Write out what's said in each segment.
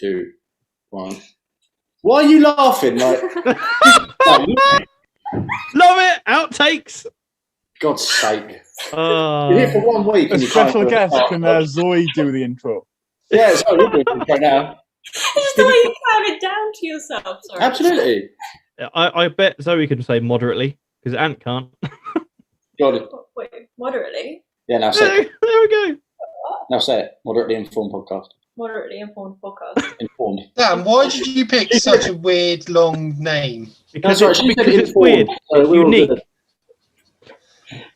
2, 1. Why are you laughing? Like, Love it. Outtakes. God's sake! Oh. You're here for 1 week. A and you special can't do guest. it. Can Zoey do the intro? Yeah, it's we'll do it right now. It's just the way you calm it down to yourself. Sorry. Absolutely. I bet Zoe can say moderately because Ant can't. Got it. Wait, moderately? Yeah, now say it. There we go. Now say it. Moderately informed podcast. Moderately informed podcast. Informed. Dan, why did you pick such a weird long name? Because, That's right, she said it's informed, weird. so It's we're all unique. good.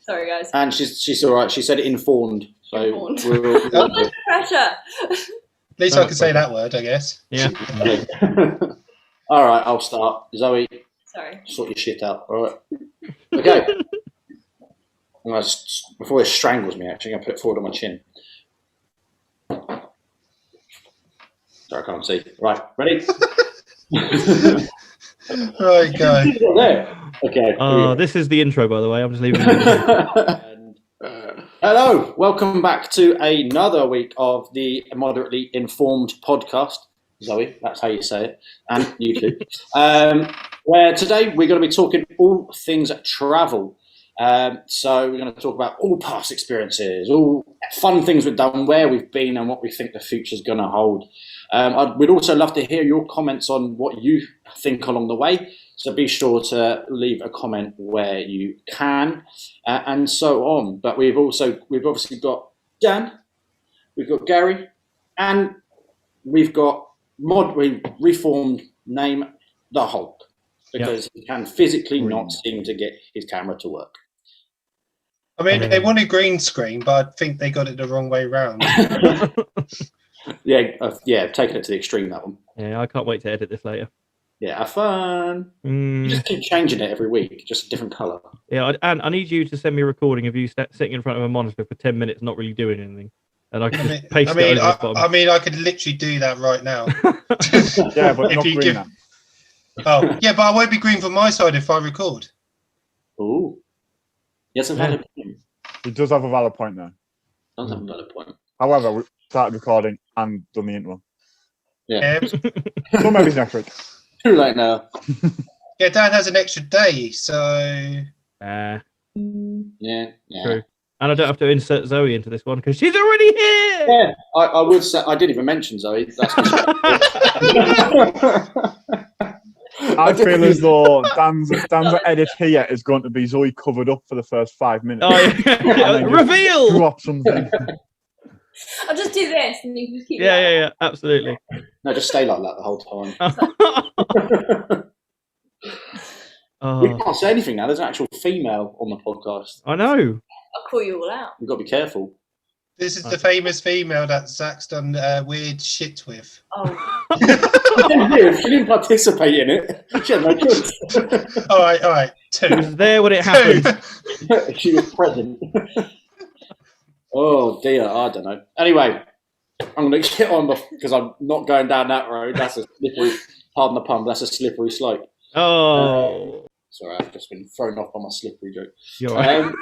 Sorry, guys. And she's all right. She said informed. So Informed. we're all good. Pressure. At least I can say that word, I guess. Yeah. All right, I'll start. Zoe, Sorry. sort your shit out. All right. Okay. Before it strangles me, actually, I'm going to put it forward on my chin. Sorry, I can't see. Right, ready? Right, go. There. Okay. This is the intro, by the way. I'm just leaving it. Hello, welcome back to another week of the Moderately Informed podcast. Zoe, that's how you say it, and you too. Where today we're going to be talking all things travel. So we're going to talk about all past experiences, all fun things we've done, where we've been, and what we think the future's going to hold. We'd also love to hear your comments on what you think along the way. So be sure to leave a comment where you can, and so on. But we've obviously got Dan, we've got Gary, and we've got reformed name the Hulk because he can physically not seem to get his camera to work. I mean, they wanted green screen, but I think they got it the wrong way round. Yeah, taking it to the extreme, that one. Yeah, I can't wait to edit this later. Yeah, have fun. You just keep changing it every week, just a different colour. Yeah, and I need you to send me a recording of you sitting in front of a monitor for 10 minutes, not really doing anything, and I can just paste it over the bottom. I mean, I could literally do that right now. Yeah, but not green now. Oh, yeah, but I won't be green from my side if I record. Ooh. Yes, a valid point. He does have a valid point there. Does have a valid point. However, we started recording and done the intro. Yeah. So maybe next week. Too late now. Yeah, Dan has an extra day, so... Yeah. True. And I don't have to insert Zoe into this one because she's already here. Yeah, I would say I didn't even mention Zoe. That's I feel as though Dan's edit here is going to be Zoe covered up for the first 5 minutes. Oh, yeah. Reveal! Drop something. I'll just do this and you can just keep Yeah, absolutely. No, just stay like that the whole time. We can't say anything now. There's an actual female on the podcast. I know. I'll call you all out. You've got to be careful. This is the famous female that Zach's done weird shit with. Oh. She didn't participate in it. She had no choice. All right. She 2. was there when it happened. She was present. Oh dear, I don't know. Anyway, I'm going to get on because I'm not going down that road. That's a slippery, pardon the pun, that's a slippery slope. Oh. Sorry, I've just been thrown off by my slippery joke. You're right.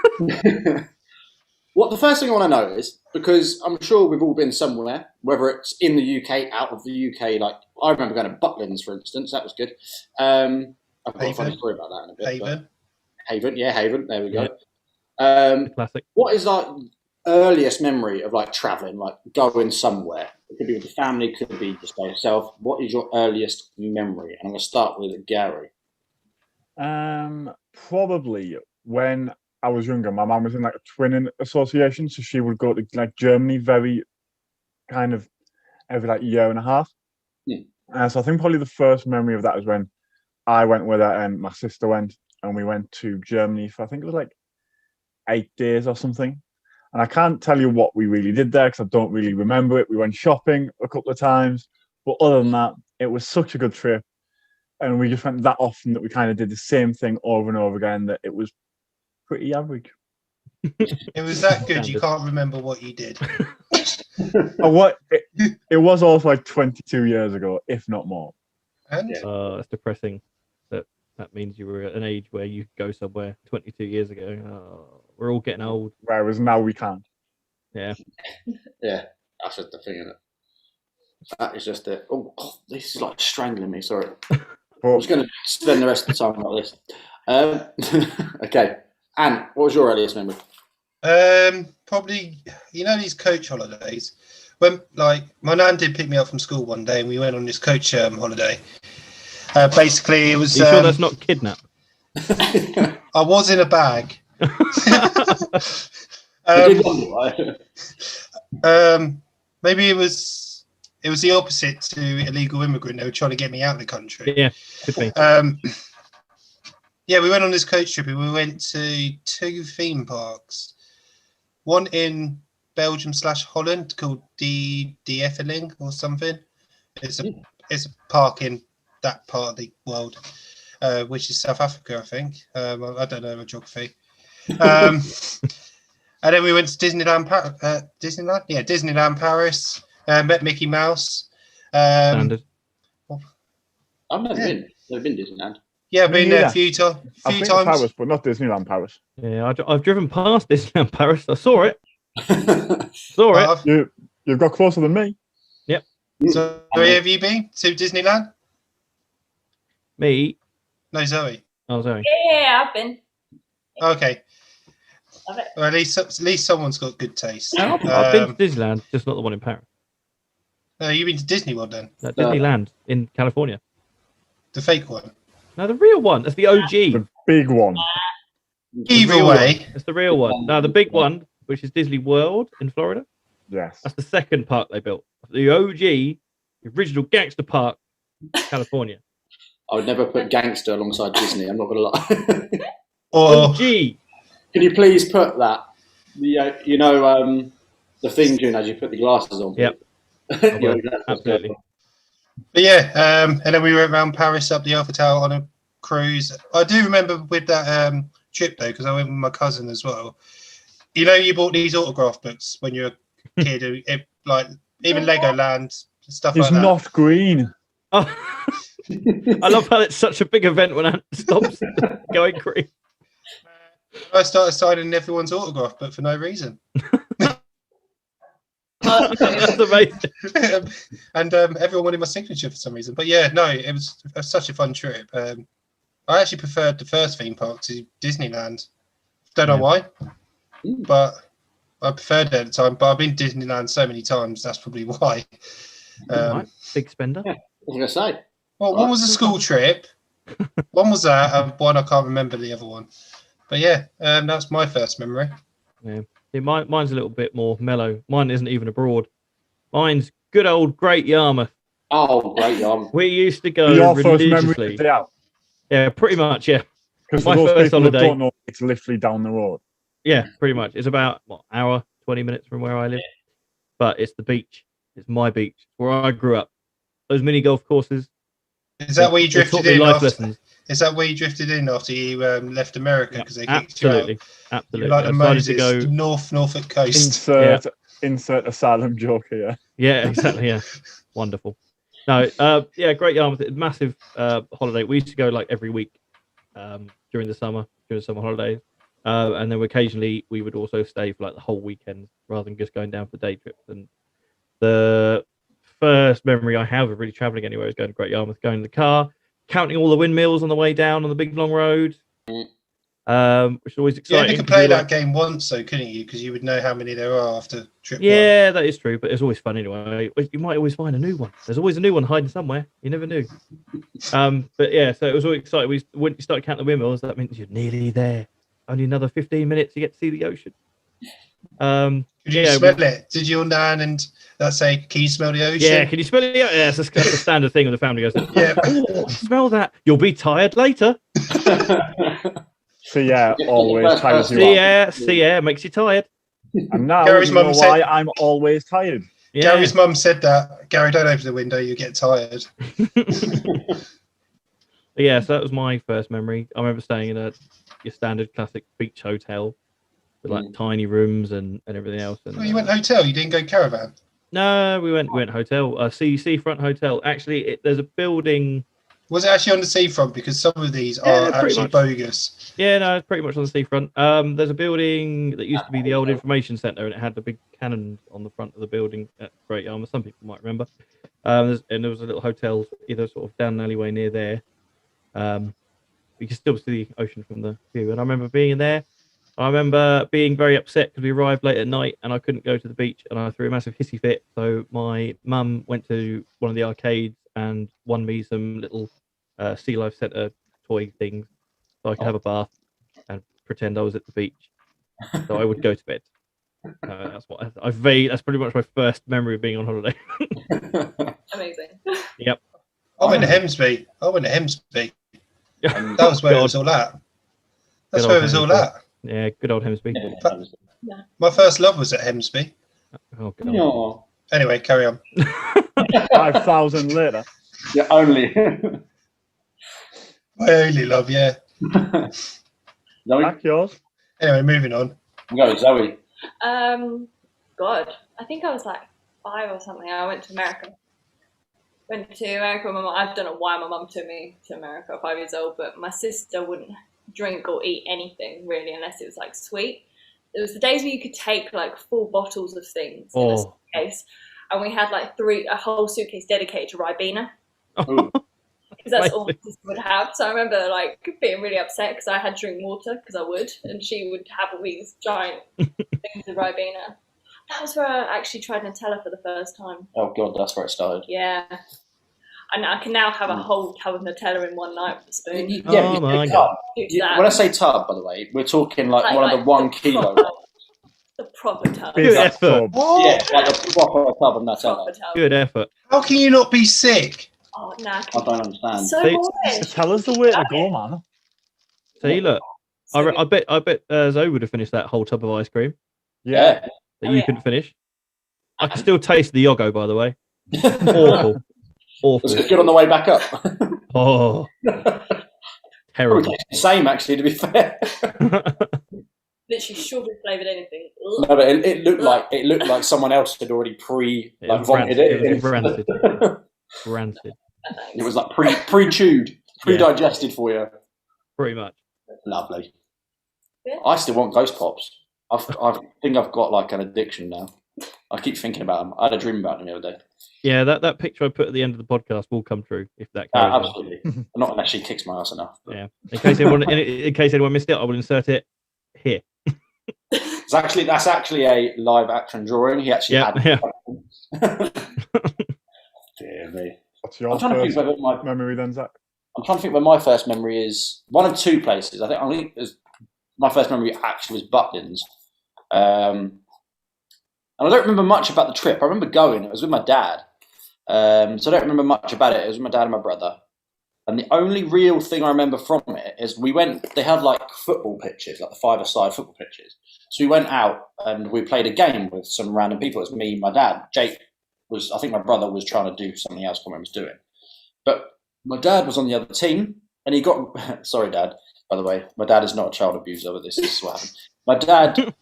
What the first thing I want to know is, because I'm sure we've all been somewhere, whether it's in the UK, out of the UK, like I remember going to Butlins, for instance, that was good. I've got a funny story about that in a bit. Haven, there we go. Classic. What is like earliest memory of like traveling, like going somewhere? It could be with the family, it could be just by yourself. What is your earliest memory? And I'm going to start with Gary. Probably when I was younger, my mum was in like a twinning association, so she would go to like Germany very kind of every like year and a half. So I think probably the first memory of that is when I went with her and my sister went, and we went to Germany for I think it was like 8 days or something. And I can't tell you what we really did there because I don't really remember it. We went shopping a couple of times, but other than that, it was such a good trip. And we just went that often that we kind of did the same thing over and over again that it was pretty average. It was that good you can't remember what you did. It was also like 22 years ago, if not more. And That's depressing. That means you were at an age where you could go somewhere 22 years ago. We're all getting old. Whereas now we can't. Yeah. Yeah, that's just the thing, isn't it? That is just it. Oh, this is like strangling me. Sorry. But I'm just going to spend the rest of the time like this. Okay. Anne, what was your earliest memory? Probably, these coach holidays. When my nan did pick me up from school one day, and we went on this coach holiday. Basically, it was. Are you sure that's not kidnap? I was in a bag. Maybe it was the opposite to illegal immigrant. They were trying to get me out of the country. Yeah, could be. Yeah, we went on this coach trip. We went to 2 theme parks. One in Belgium/Holland called the Efteling or something. It's a park in that part of the world, which is South Africa, I think. I don't know my geography. And then we went to Disneyland Paris. Met Mickey Mouse. Standard. I've never been. Never been to Disneyland. Yeah, I've been there a few times. Paris, but not Disneyland Paris. Yeah, I've driven past Disneyland Paris. I saw it. You've got closer than me. Yep. So where have you been to Disneyland? Me? No, Zoe. Oh, Zoe. Yeah, I've been. Okay. Love it. Well, at least someone's got good taste. I've been to Disneyland, just not the one in Paris. No, you've been to Disney World then? No, Disneyland in California. The fake one? No, the real one. That's the OG. The big one. Either way. That's the real one. No, the big one, which is Disney World in Florida. Yes. That's the second park they built. The OG, the original gangster park, California. I would never put gangster alongside Disney. I'm not going to lie. Or OG. Can you please put that? The theme tune as you put the glasses on. Yep. Yeah, Absolutely. But yeah, and then we went around Paris up the Eiffel Tower on a cruise. I do remember with that trip though, because I went with my cousin as well. You bought these autograph books when you were a kid, even Legoland stuff It's like that. not green. Oh. I love how it's such a big event when Ant stops going green. I started signing everyone's autograph book for no reason. That's amazing. And everyone wanted my signature for some reason. But yeah, no, it was such a fun trip. I actually preferred the first theme park to Disneyland. Don't know why, but I preferred it at the time. But I've been to Disneyland so many times, that's probably why. Right. Big spender. Yeah, I was going to say. Well, one was a school trip. One was that, and one I can't remember the other one. But yeah, that's my first memory. Yeah. Mine's a little bit more mellow. Mine isn't even abroad. Mine's good old Great Yarmouth. Oh, Great Yarmouth. We used to go Your first memory religiously. of the day out. Yeah, pretty much, yeah. Because My for those first people that holiday. don't know, it's literally down the road. Yeah, pretty much. It's about, hour, 20 minutes from where I live. But it's the beach. It's my beach. Where I grew up. Those mini golf courses. Is that where you they taught drifted me in? life After, lessons. is that where you drifted in after you left America because they kicked Absolutely. you out? Absolutely. Like the I decided Moses, to go. Norfolk coast. Insert asylum joke here. Yeah, exactly. Yeah, wonderful. No, yeah, Great Yarmouth, massive holiday. We used to go like every week during the summer holidays, and then occasionally we would also stay for like the whole weekend rather than just going down for day trips. And the first memory I have of really traveling anywhere is going to Great Yarmouth, going in the car, counting all the windmills on the way down on the big long road. Which is always exciting. Yeah, you could play that game once, though, couldn't you? Because you would know how many there are after trip Yeah, that is true, but it's always fun anyway. You might always find a new one. There's always a new one hiding somewhere. You never knew. But yeah, so it was always exciting. When you start counting the windmills, that means you're nearly there. Only another 15 minutes, you get to see the ocean. Could you smell it? Did your nan and that say, "Can you smell the ocean"? Yeah, can you smell it? Yeah, that's a standard thing with the family. Goes, Yeah. oh, smell that. You'll be tired later. So yeah, always tired. See air makes you tired. And now Gary's you know mum why said- I'm always tired. Yeah. Gary's mum said that. Gary, don't open the window, you get tired. Yeah, so that was my first memory. I remember staying in your standard classic beach hotel with like tiny rooms and everything else. And Well, you went hotel, you didn't go caravan. no, we went hotel, seafront hotel. Actually, there's a building Was it actually on the seafront? Because some of these Yeah, are pretty actually much. bogus. Yeah, no, it's pretty much on the seafront. There's a building that used to be the old information centre, and it had the big cannons on the front of the building at Great Yarmouth. Some people might remember. And there was a little hotel either sort of down an alleyway near there. You can still see the ocean from the view. And I remember being in there. I remember being very upset because we arrived late at night and I couldn't go to the beach, and I threw a massive hissy fit. So my mum went to one of the arcades and won me some little Sea Life Centre toy things, so I could have a bath and pretend I was at the beach. So I would go to bed. That's what that's pretty much my first memory of being on holiday. Amazing. Yep. I went to Hemsby. That was where it was all at. That's Good where old it was all Hemsby. at. Yeah, good old Hemsby. My first love was at Hemsby. Oh, God. No. Anyway, carry on. 5,000 later. Yeah, only. My only love, yeah. Zoe? Back yours. Anyway, moving on. Go, Zoe. God, I think I was like 5 or something. I went to America. Went to America with my mum. I don't know why my mum took me to America at 5 years old, but my sister wouldn't drink or eat anything really unless it was like sweet. It was the days where you could take like full bottles of things in a suitcase, and we had like a whole suitcase dedicated to Ribena. Because that's all my sister would have. So I remember like being really upset because I had to drink water because I would, and she would have all these giant things of Ribena. That was where I actually tried Nutella for the first time. Oh God, that's where it started. Yeah. And I can now have a whole tub of Nutella in one night with a spoon. Yeah, Oh my God. When I say tub, by the way, we're talking like one of the 1 kilo. The proper tub. Good effort. What? Yeah, like a proper tub of Nutella. Proper tub. Good effort. How can you not be sick? Oh, nah. I don't understand. So They- boring. Tell us the way to go, man. See, look. I bet Zoe would have finished that whole tub of ice cream Yeah. that Oh, you yeah. couldn't finish. I can still taste the Yogo, by the way. Awful. Was Awful. it good on the way back up? Oh, terrible. Probably the same, actually, to be fair. Literally strawberry flavoured anything. No, but it looked like someone else had already vomited it. It was rancid. Rancid. It was like pre-chewed, pre-digested for you. Pretty much. Lovely. Yeah. I still want Ghost Pops. I think I've got like an addiction now. I keep thinking about them. I had a dream about them the other day. Yeah, that picture I put at the end of the podcast will come true if that carries on. Absolutely. Not unless she kicks my ass enough. But Yeah. In case anyone missed it, I will insert it here. that's actually a live action drawing. He actually had. Yeah. Dear me. What's your I'm trying to think first whether my memory then, Zach? I'm trying to think where my first memory is. One of 2 places. I think my first memory actually was Butlins. And I don't remember much about the trip. I remember going. It was with my dad. So I don't remember much about it. It was with my dad and my brother. And the only real thing I remember from it is we went, they had like football pitches, like the 5-a-side football pitches. So we went out and we played a game with some random people. It was me, my dad. Jake I think my brother was trying to do something else, I can't remember what he was doing. But my dad was on the other team and he got, sorry, Dad, by the way, my dad is not a child abuser, but this is what happened. My dad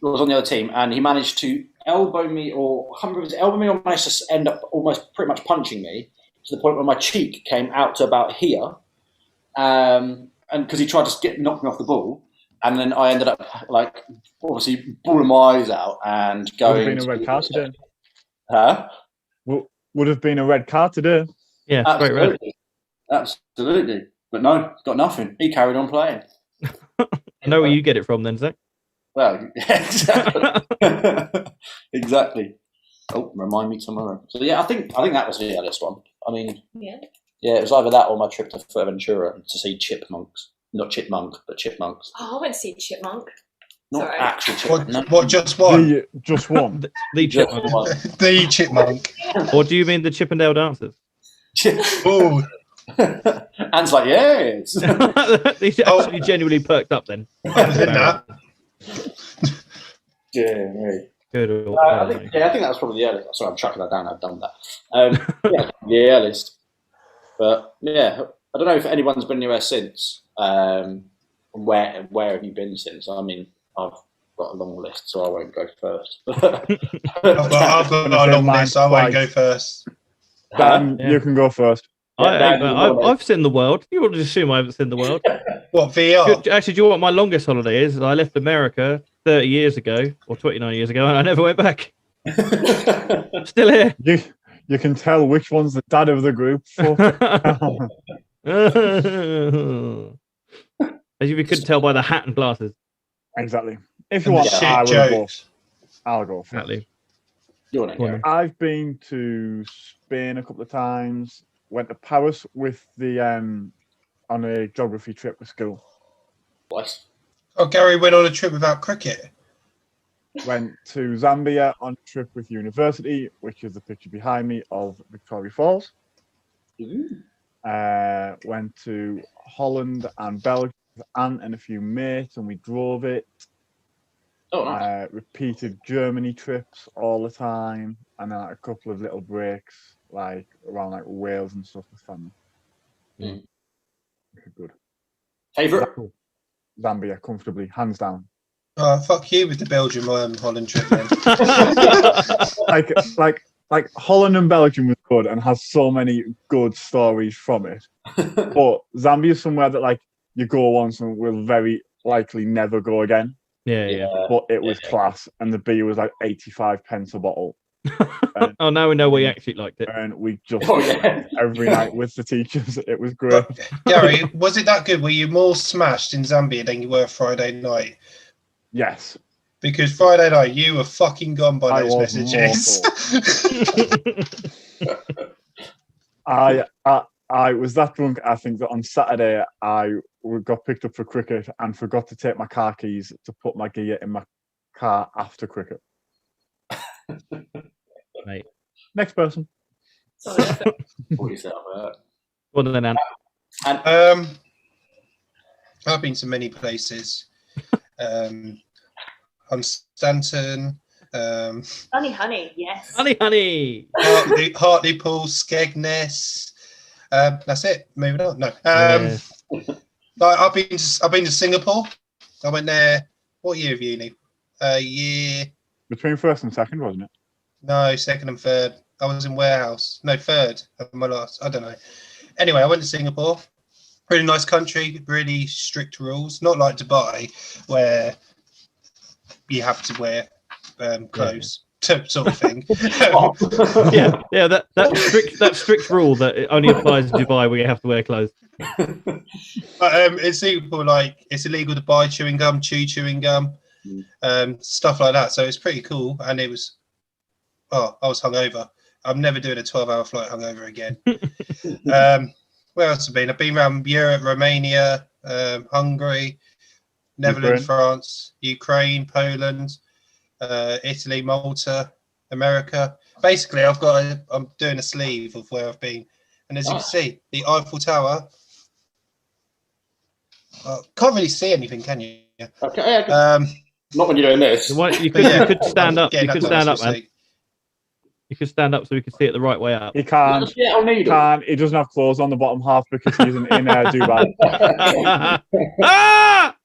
was on the other team and he managed to elbow me or managed to end up almost pretty much punching me to the point where my cheek came out to about here. And because he tried to knock me off the ball. And then I ended up like obviously bawling my eyes out and going. Would have been a red card today. Huh? Would have been a red card today. Yeah, straight red. Absolutely. But no, got nothing. He carried on playing. I know where you get it from then, Zach. Well, exactly. Exactly. Oh, remind me tomorrow. So yeah, I think that was the earliest one. I mean, yeah, it was either that or my trip to Fuerteventura to see chipmunks. Not chipmunk, but chipmunks. Oh, I went to see Chipmunk. Not Sorry. actual chipmunk. No. What, just one? Just one. The chipmunk. The chipmunk. Or do you mean the Chippendale dancers? Oh, Anne's like, yes. These actually genuinely perked up then. I was in that. Yeah, right. Good. I think that was probably the earliest. Sorry, I'm tracking that down. I've done that. Yeah, the earliest. But yeah, I don't know if anyone's been anywhere since. Where have you been since? I mean, I've got a long list, so I won't go first. I've got a long list, so I won't go first. Dan, you can go first. I've seen the world. You would assume I haven't seen the world. What, VR? Actually, do you know what my longest holiday is? I left America 30 years ago, or 29 years ago, and I never went back. Still here. You can tell which one's the dad of the group. As you couldn't tell by the hat and glasses. Exactly. If you want, I'll go for Exactly. it. I've been to Spain a couple of times. Went to Paris with the on a geography trip with school. What? Oh, Gary went on a trip without cricket. Went to Zambia on a trip with university, which is the picture behind me of Victoria Falls. Went to Holland and Belgium with Aunt and a few mates, and we drove it. Oh, nice. Repeated Germany trips all the time, and then a couple of little breaks, like around like Wales and stuff with family. Good. Favorite? Zambia, comfortably, hands down. Oh, fuck you with the Belgium Holland trip then. like Holland and Belgium was good and has so many good stories from it. But Zambia is somewhere that like you go once and will very likely never go again. Yeah. But it was class, and the beer was like 85 pence a bottle. Oh, now we know we actually liked it. And we just every night with the teachers. It was great. But, Gary, was it that good? Were you more smashed in Zambia than you were Friday night? Yes. Because Friday night you were fucking gone by those messages. I was that drunk. I think that on Saturday I got picked up for cricket and forgot to take my car keys to put my gear in my car after cricket. Mate. Next person. What yourself, Well then, Ant. I've been to many places. On Stanton. Honey, yes. Honey. Hartlepool, Skegness. That's it. Moving on. No. I've been to Singapore. I went there. What year of uni? Year between first and second, wasn't it? No, second and third. I was in warehouse. No, third. My last. I don't know. Anyway, I went to Singapore. Really nice country. Really strict rules. Not like Dubai, where you have to wear clothes. Sort of thing. yeah. That strict rule that it only applies in Dubai where you have to wear clothes. But in Singapore, like it's illegal to buy chewing gum, chew chewing gum, stuff like that. So it's pretty cool, and it was. Oh, I was hungover. I'm never doing a 12-hour flight hungover again. Where else have I been? I've been around Europe, Romania, Hungary, Netherlands, France, Ukraine, Poland. Italy, Malta, America. Basically, I'm doing a sleeve of where I've been, and as you can see, the Eiffel Tower. Can't really see anything, can you? Okay. Not when you're doing this. You could stand up. You could stand up, man. You could stand up so we could see it the right way up. He can't. He doesn't have clothes on the bottom half because he's in Dubai. Ah!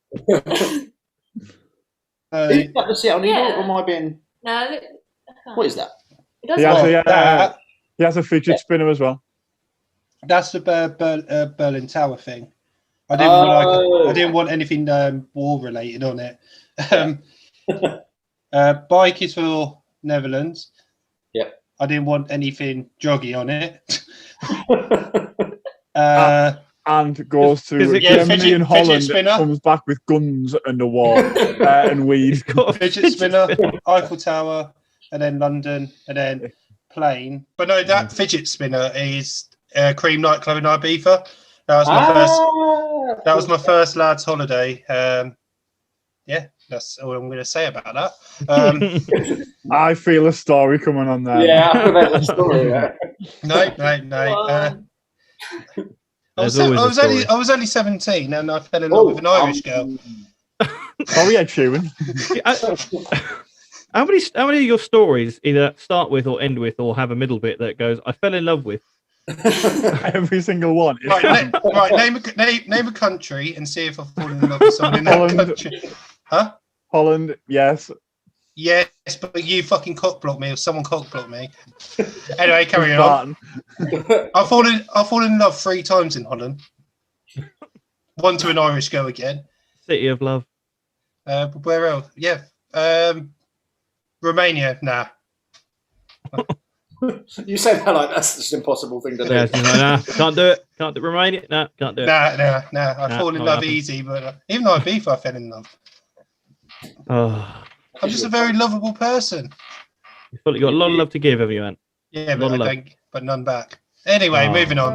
Is that the Seattle Needle, or am I being... No. What is that? He has a fidget spinner as well. That's the Berlin Tower thing. I didn't want anything war related on it. Bike is for Netherlands. Yep. I didn't want anything druggy on it. And goes to Germany and Holland, comes back with guns and a war and weed. Fidget spinner, Eiffel Tower, and then London, and then plane. But no, that fidget spinner is Cream nightclub in Ibiza. That was my first lads' holiday. That's all I'm going to say about that. I feel a story coming on there. Yeah, I feel a story. No. I was only 17 and I fell in love with an Irish girl. Sorry, Ed Sheeran. How many of your stories either start with or end with or have a middle bit that goes, I fell in love with? Every single one. Right, name a country and see if I've fallen in love with someone in that country. Huh? Holland, yes. Yes, but you fucking cockblocked me, or someone cockblocked me. Anyway, carry on. I've fallen in love 3 times in Holland. One to an Irish girl again. City of love. Where else? Yeah. Romania. Nah. You say that like that's just an impossible thing to do. Yeah, she's like, nah, can't do it. Can't do Romania. Nah, can't do it. Nah. I fall in not love happening. easy, but even though I beef, I fell in love. Oh, I'm just a very lovable person. you've got a lot of love to give, have you, man? Yeah, A lot but of love. but none back. Anyway, moving on.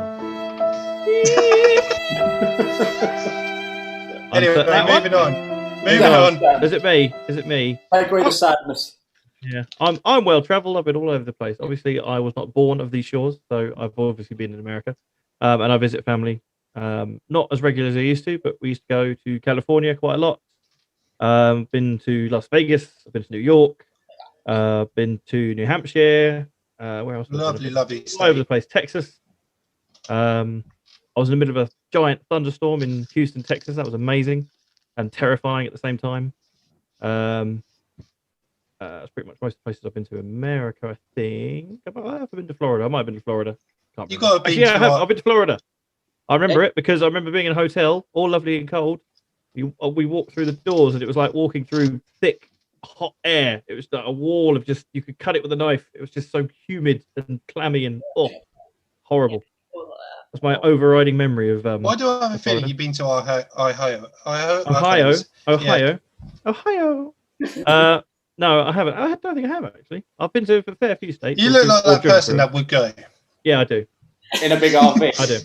Moving on. Is it me? Is it me? I agree with sadness. Yeah, I'm well travelled. I've been all over the place. Obviously, I was not born of these shores, so I've obviously been in America, and I visit family. Not as regularly as I used to, but we used to go to California quite a lot. Been to Las Vegas. I've been to New York. Been to New Hampshire. Where else? Lovely all over the place. Texas. I was in the middle of a giant thunderstorm in Houston, Texas. That was amazing and terrifying at the same time. That's pretty much most of the places I've been to. America, I think. I've been to Florida. I might have been to Florida. Can't remember. You got to be. Actually, I've been to Florida. I remember it because I remember being in a hotel, all lovely and cold. We walked through the doors, and it was like walking through thick, hot air. It was like a wall of just, you could cut it with a knife. It was just so humid and clammy and horrible. That's my overriding memory of. Why do I have a feeling you've been to Ohio? No, I haven't. I don't think I have actually. I've been to a fair few states. You look like that person that would go. Yeah, I do. In a big RV. I do.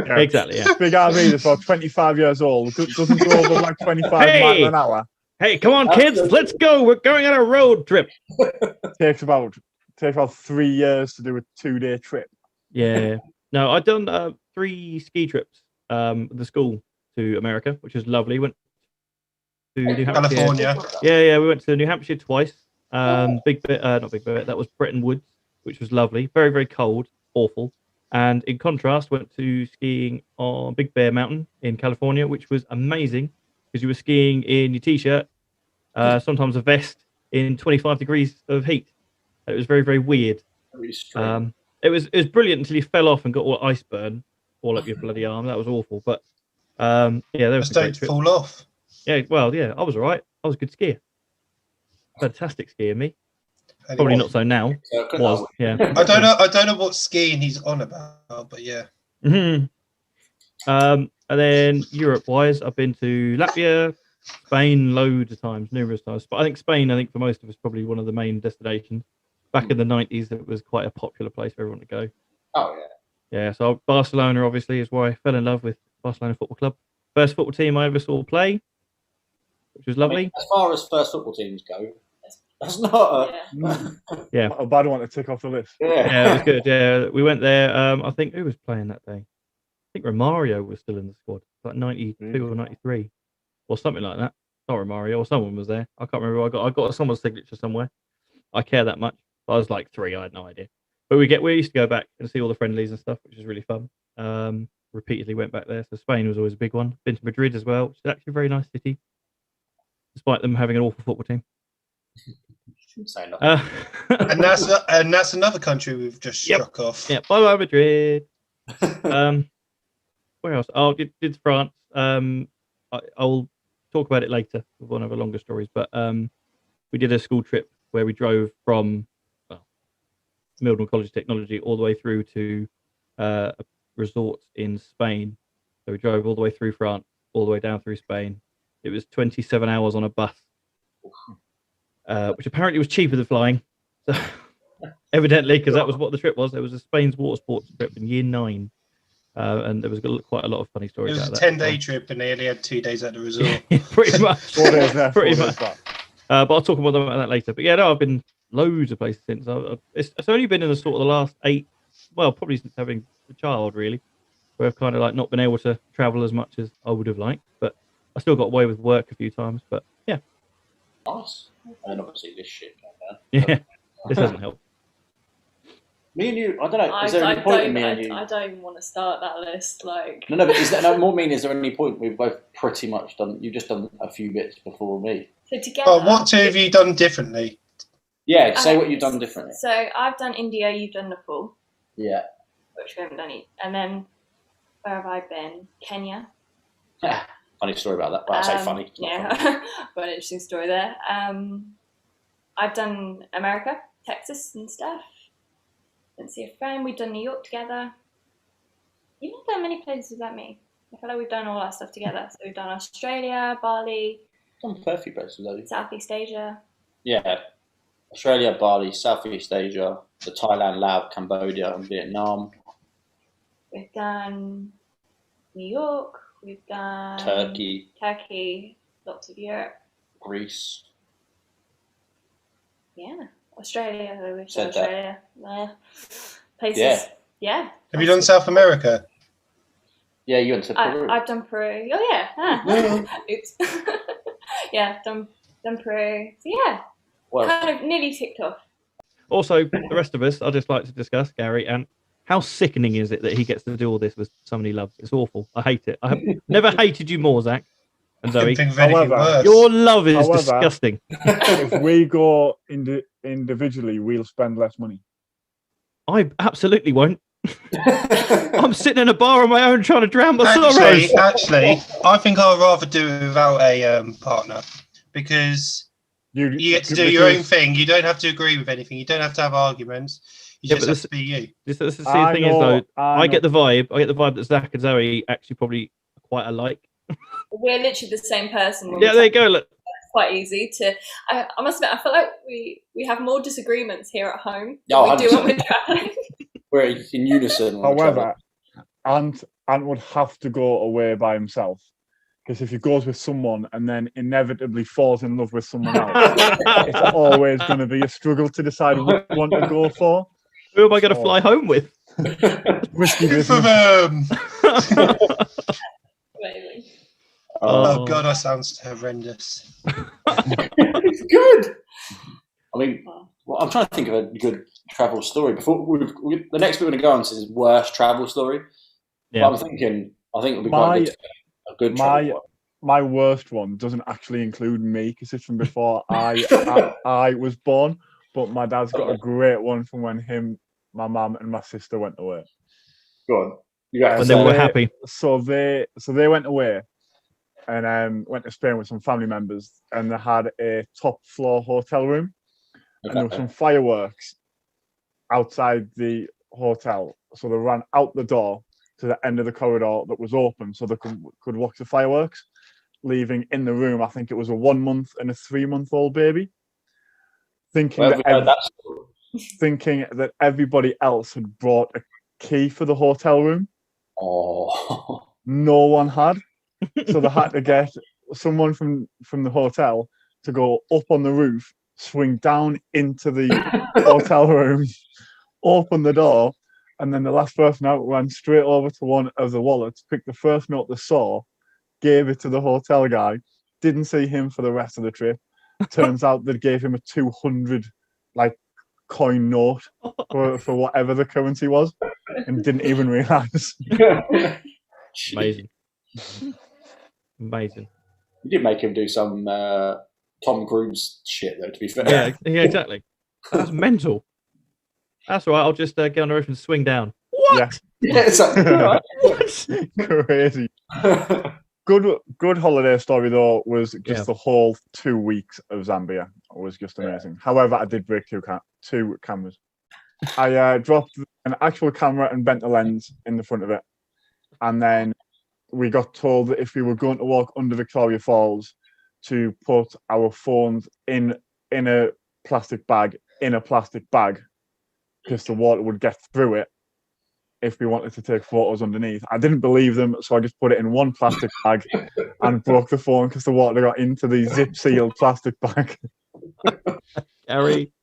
Yeah. Exactly. Yeah. Big RV that's about 25 years old. Doesn't go over like 25 miles an hour. Hey, come on, kids, let's go. We're going on a road trip. Takes about 3 years to do a 2-day trip. Yeah. No, I've done 3 ski trips with the school to America, which was lovely. Went to New Hampshire. California. Yeah, we went to New Hampshire twice. Not Big Bear, that was Bretton Woods, which was lovely. Very, very cold, awful. And in contrast, went to skiing on Big Bear Mountain in California, which was amazing because you were skiing in your t-shirt, sometimes a vest, in 25 degrees of heat. It was very, very weird. It was brilliant until you fell off and got all ice burn all up your bloody arm. That was awful. But yeah, there was a great trip. Fall off. Yeah, well, yeah, I was all right. I was a good skier. Fantastic skier, me. Probably not so now. Was, yeah. I don't know what skiing he's on about, but yeah. Mm-hmm. And then Europe-wise, I've been to Latvia, Spain loads of times, numerous times. But I think Spain, for most of us, probably one of the main destinations. Back in the 90s, it was quite a popular place for everyone to go. Oh, yeah. Yeah, so Barcelona, obviously, is where I fell in love with Barcelona Football Club. First football team I ever saw play, which was lovely. As far as first football teams go, that's not a bad one to tick off the list. Yeah, it was good. Yeah, we went there. I think who was playing that day? I think Romario was still in the squad, like 92 or 93, or something like that. Not Romario, or someone was there. I can't remember. I got someone's signature somewhere. I care that much. I was like 3. I had no idea. But we used to go back and see all the friendlies and stuff, which was really fun. Repeatedly went back there. So Spain was always a big one. Been to Madrid as well, which is actually a very nice city, despite them having an awful football team. And that's another country we've just struck off. Yeah, bye Madrid. Where else? Oh, did France. I'll talk about it later with one of the longer stories. But we did a school trip where we drove from Milton College of Technology all the way through to a resort in Spain. So we drove all the way through France, all the way down through Spain. It was 27 hours on a bus. Which apparently was cheaper than flying. So, evidently, because that was what the trip was. It was a Spain's water sports trip in year 9. And there was quite a lot of funny stories about that. It was a 10-day trip and they only had 2 days at the resort. Pretty much. 4 days there, pretty much. But I'll talk about that later. But yeah, no, I've been loads of places since. It's only been in the sort of the last 8, well, probably since having a child, really, where I've kind of not been able to travel as much as I would have liked. But I still got away with work a few times. But yeah. Nice. And obviously this shit like that. Yeah, this doesn't help. Me and you, I don't know. Is there any point in me and you? I don't even want to start that list. No, but is there no more? Is there any point? We've both pretty much done. You've just done a few bits before me. So together. Oh, what two have you done differently? Yeah, say what you've done differently. So I've done India, you've done Nepal. Yeah. Which we haven't done yet. And then where have I been? Kenya. Funny story about that. Well, I say funny. It's not funny. Got an interesting story there. I've done America, Texas and stuff. Didn't see a friend. We've done New York together. You've not done many places without me. I feel like we've done all that stuff together. So we've done Australia, Bali. Done perfect places, though. Southeast Asia. Yeah. Australia, Bali, Southeast Asia, the Thailand, Laos, Cambodia, and Vietnam. We've done New York. We've done Turkey. Lots of Europe. Greece. Yeah. Australia. We've Said done that. Australia. Places. Yeah. Have you done South America? Yeah, you went to Peru. I've done Peru. Oh yeah. Oops. Yeah, done Peru. So yeah. Well, kind of nearly ticked off. Also, the rest of us, I'd just like to discuss, Gary, and how sickening is it that he gets to do all this with someone he loves? It's awful. I hate it. I have never hated you more, Zach and Zoe. However, your love is disgusting. If we go individually, we'll spend less money. I absolutely won't. I'm sitting in a bar on my own trying to drown my sorrows. Actually, I think I'd rather do it without a partner, because you get to do your own thing. You don't have to agree with anything. You don't have to have arguments. You just have to be you. The thing is, though, I get the vibe. I get the vibe that Zach and Zoe actually probably quite alike. We're literally the same person. Yeah, there you go. Look. Quite easy to. I must admit, I feel like we have more disagreements here at home than Oh, we do when we're traveling. We're in unison. However, Ant would have to go away by himself, because if he goes with someone and then inevitably falls in love with someone else, it's always going to be a struggle to decide which one to go for. Who am I going to fly home with? Risky Good for business. them. Oh. Oh God, that sounds horrendous. It's good. I mean, well, I'm trying to think of a good travel story. Before the next we're going to go on to is worst travel story. Yeah. But I think it'll be quite a good travel one. My worst one doesn't actually include me, because it's from before I was born. But my dad's got a great one from when my mum and my sister went away. Go on. Yeah. When they were happy. So they went away and went to Spain with some family members, and they had a top floor hotel room, and there were some fireworks outside the hotel. So they ran out the door to the end of the corridor that was open, so they could watch the fireworks. Leaving in the room, I think it was a 1 month and a 3 month old baby. Thinking that everybody else had brought a key for the hotel room. Oh. No one had. So they had to get someone from the hotel to go up on the roof, swing down into the hotel room, open the door, and then the last person out ran straight over to one of the wallets, picked the first note they saw, gave it to the hotel guy, didn't see him for the rest of the trip. Turns out they gave him a 200 coin note for whatever the currency was, and didn't even realise. Amazing. Amazing. You did make him do some Tom Cruise shit, though, to be fair. Yeah, exactly. That's mental. That's all right. I'll just get on the roof and swing down. What? Yeah, it's like, what? Crazy. Good holiday story, though, was just the whole 2 weeks of Zambia. It was just amazing. However, I did break two cameras. I dropped an actual camera and bent the lens in the front of it. And then we got told that if we were going to walk under Victoria Falls, to put our phones in a plastic bag, because the water would get through it if we wanted to take photos underneath. I didn't believe them, so I just put it in one plastic bag and broke the phone because the water got into the zip-sealed plastic bag. Gary.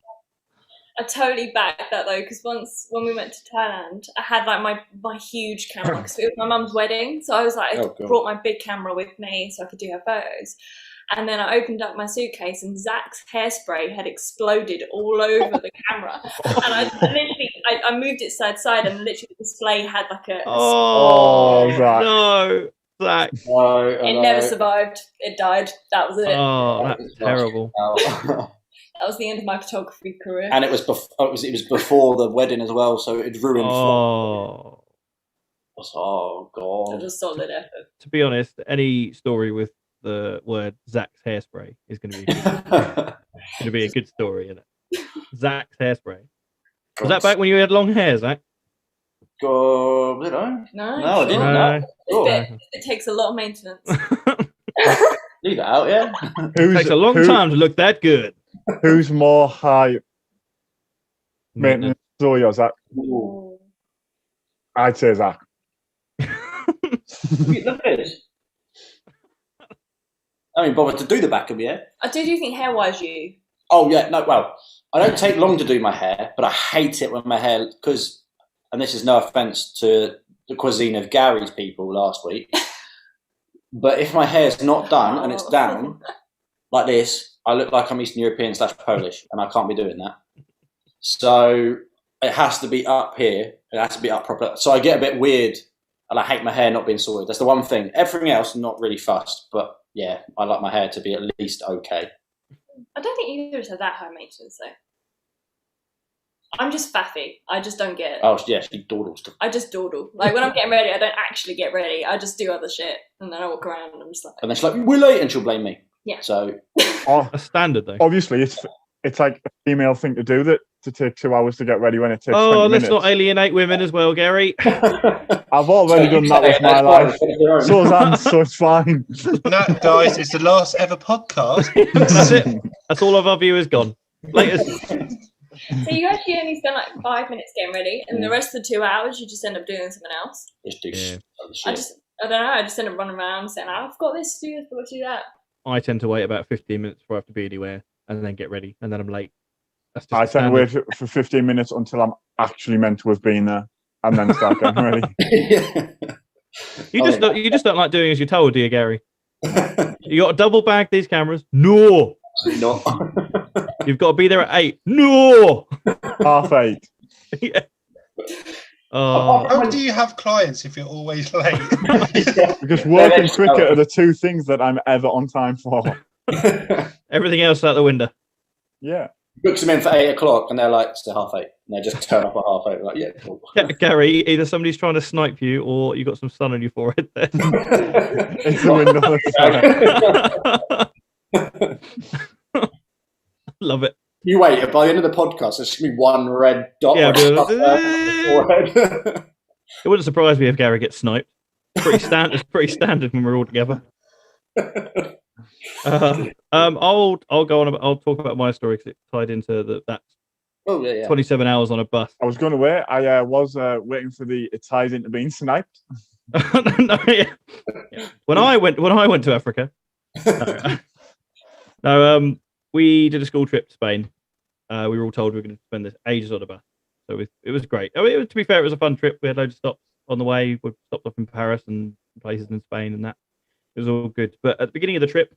I totally backed that, though, because once when we went to Thailand, I had my huge camera, because it was my mum's wedding, so I was I brought my big camera with me so I could do her photos. And then I opened up my suitcase, and Zach's hairspray had exploded all over the camera. And I moved it side to side, and literally the display had Oh, Zach. No. Zach. It never survived. It died. That was it. Oh, that's terrible. That was the end of my photography career. And it was before the wedding as well, so it ruined. Oh. Oh god! That was a solid effort. To be honest, any story with the word Zach's hairspray is going to be a good story, isn't it? Zach's hairspray. Was that back when you had long hair, Zach? Did I? No, I didn't know. It takes a lot of maintenance. Leave it out, yeah. It takes a long time to look that good. Who's more high maintenance, Zoey or Zach? Ooh. I'd say Zach. Look at this. I mean, bother to do the back of my hair. I do think hair-wise, you. Oh yeah, no. Well, I don't take long to do my hair, but I hate it when my hair because, and this is no offense to the cuisine of Gary's people last week, but if my hair's not done and it's down like this, I look like I'm Eastern European / Polish, and I can't be doing that. So it has to be up here. It has to be up proper. So I get a bit weird, and I hate my hair not being sorted. That's the one thing. Everything else, not really fussed, but yeah, I like my hair to be at least okay. I don't think either of us have that high maintenance though. I'm just faffy. I just don't get it. Oh yeah, she dawdles. I just dawdle. Like when I'm getting ready, I don't actually get ready. I just do other shit, and then I walk around and I'm just like. And then she's like, "We're late," and she'll blame me. Yeah. So. A standard though. Obviously, it's like a female thing to do that to take 2 hours to get ready when it takes. Oh, 20 let's minutes. not alienate women as well, Gary. I've already done that with my life. So it's fine. No, guys, it's the last ever podcast. That's it. That's all of our viewers gone. Later. So you actually only spend like 5 minutes getting ready, and the rest of the 2 hours you just end up doing something else. Just do shit. I don't know. I just end up running around saying, "I've got this to do, I've got to do that." I tend to wait about 15 minutes before I have to be anywhere, and then get ready, and then I'm late. That's just I tend to wait for 15 minutes until I'm actually meant to have been there, and then start getting ready. You just don't like doing as you're told, do you, Gary? You got to double bag these cameras. No. No. You've got to be there at 8. No. 8:30. Yeah. How do you have clients if you're always late? Because work and cricket are the two things that I'm ever on time for. Everything else out the window. Yeah. Books them in for 8 o'clock, and they're like, it's 8:30, and they just turn up at 8:30. Like, yeah, cool. Gary, either somebody's trying to snipe you, or you got some sun on your forehead there. It's the window. Love it. You wait, by the end of the podcast, there's going to be one red dot. Yeah, on the forehead. It wouldn't surprise me if Gary gets sniped. It's pretty standard when we're all together. I'll go on. I'll talk about my story because it's tied into that. Oh yeah. 27 hours on a bus. I was going to wait. I was waiting for it ties into being sniped. No, yeah. When I went to Africa, we did a school trip to Spain. We were all told we were going to spend this ages on a bus, so it was great. I mean, to be fair, it was a fun trip. We had loads of stops on the way. We stopped off in Paris and places in Spain, and that it was all good. But at the beginning of the trip,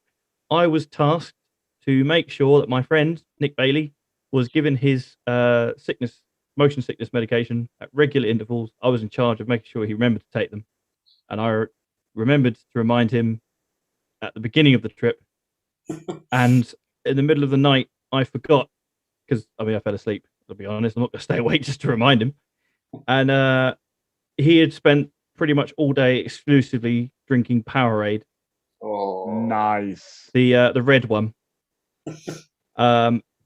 I was tasked to make sure that my friend Nick Bailey was given his motion sickness medication at regular intervals. I was in charge of making sure he remembered to take them, and I remembered to remind him at the beginning of the trip. And in the middle of the night, I forgot because I fell asleep. To be honest, I'm not going to stay awake just to remind him. And he had spent pretty much all day exclusively drinking Powerade. Oh, nice. The red one.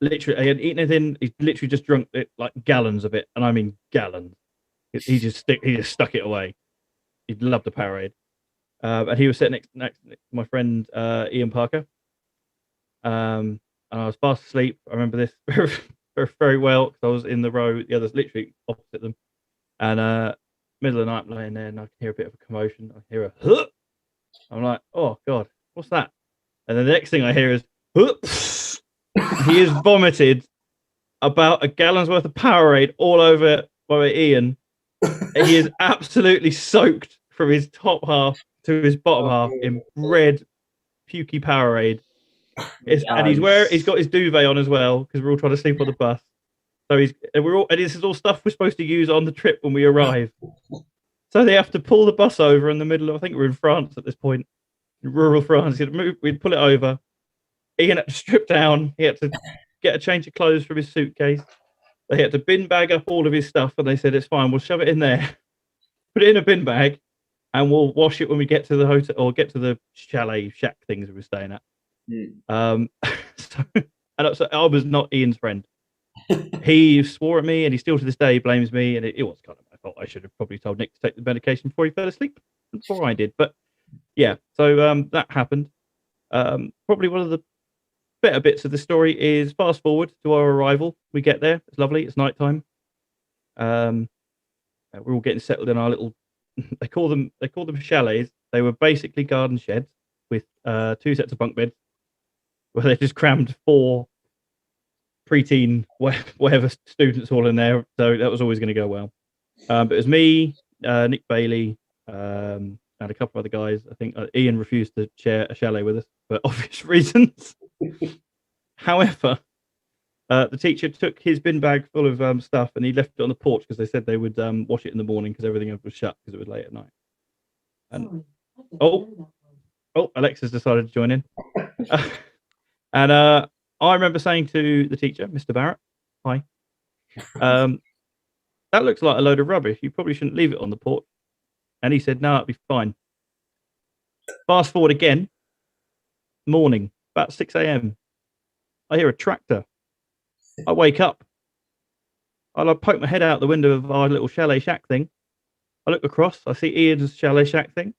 Literally, he had eaten anything. He literally just drunk it like gallons of it, and I mean gallons. He just stuck it away. He loved the Powerade. And he was sitting next to my friend Ian Parker. And I was fast asleep. I remember this very, very well because I was in the row, the others literally opposite them. And middle of the night, I'm laying there and I can hear a bit of a commotion. I hear a huh. I'm like, oh God, what's that? And then the next thing I hear is huh. He has vomited about a gallon's worth of Powerade all over by Ian. And he is absolutely soaked from his top half to his bottom half in red, pukey Powerade. And he's got his duvet on as well because we're all trying to sleep on the bus. So and this is all stuff we're supposed to use on the trip when we arrive. So they have to pull the bus over in the middle of, I think we're in France at this point, in rural France. We'd pull it over. Ian had to strip down. He had to get a change of clothes from his suitcase. They had to bin bag up all of his stuff, and they said, it's fine, we'll shove it in there, put it in a bin bag, and we'll wash it when we get to the hotel or get to the chalet shack things we were staying at. So I was not Ian's friend. He swore at me, and he still to this day blames me, and it was kind of my fault. I should have probably told Nick to take the medication before he fell asleep, before I did. But yeah, so that happened. Probably one of the better bits of the story is fast forward to our arrival. We get there. It's lovely. It's nighttime. We're all getting settled in our little. They call them chalets. They were basically garden sheds with 2 sets of bunk beds, where they just crammed 4 preteen whatever students all in there. So that was always going to go well. But it was me, Nick Bailey, and a couple of other guys. I think Ian refused to share a chalet with us for obvious reasons. However, the teacher took his bin bag full of stuff, and he left it on the porch because they said they would wash it in the morning because everything else was shut because it was late at night. And Alexa's decided to join in. And I remember saying to the teacher, Mr. Barrett, hi, that looks like a load of rubbish. You probably shouldn't leave it on the porch. And he said, no, it'll be fine. Fast forward again, morning, about 6 a.m. I hear a tractor. I wake up. I poke my head out the window of our little chalet shack thing. I look across. I see Ian's chalet shack thing.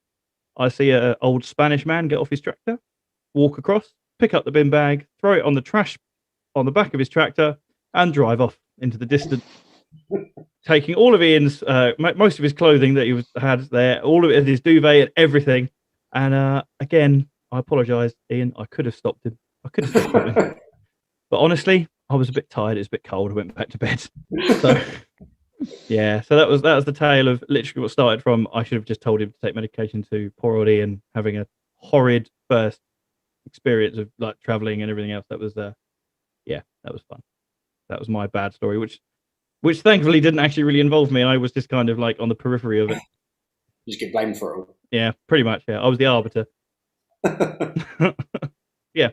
I see an old Spanish man get off his tractor, walk across, pick up the bin bag, throw it on the trash on the back of his tractor, and drive off into the distance, taking all of Ian's, most of his clothing that he had there, all of it, his duvet and everything. And again, I apologise, Ian. I could have stopped him. But honestly, I was a bit tired. It was a bit cold. I went back to bed. So yeah, so that was the tale of literally what started from I should have just told him to take medication to poor old Ian having a horrid first experience of like traveling and everything else. That was yeah, that was fun. That was my bad story, which thankfully didn't actually really involve me. I was just kind of like on the periphery of it. You just get blamed for it all. Yeah, pretty much. Yeah, I was the arbiter. Yeah,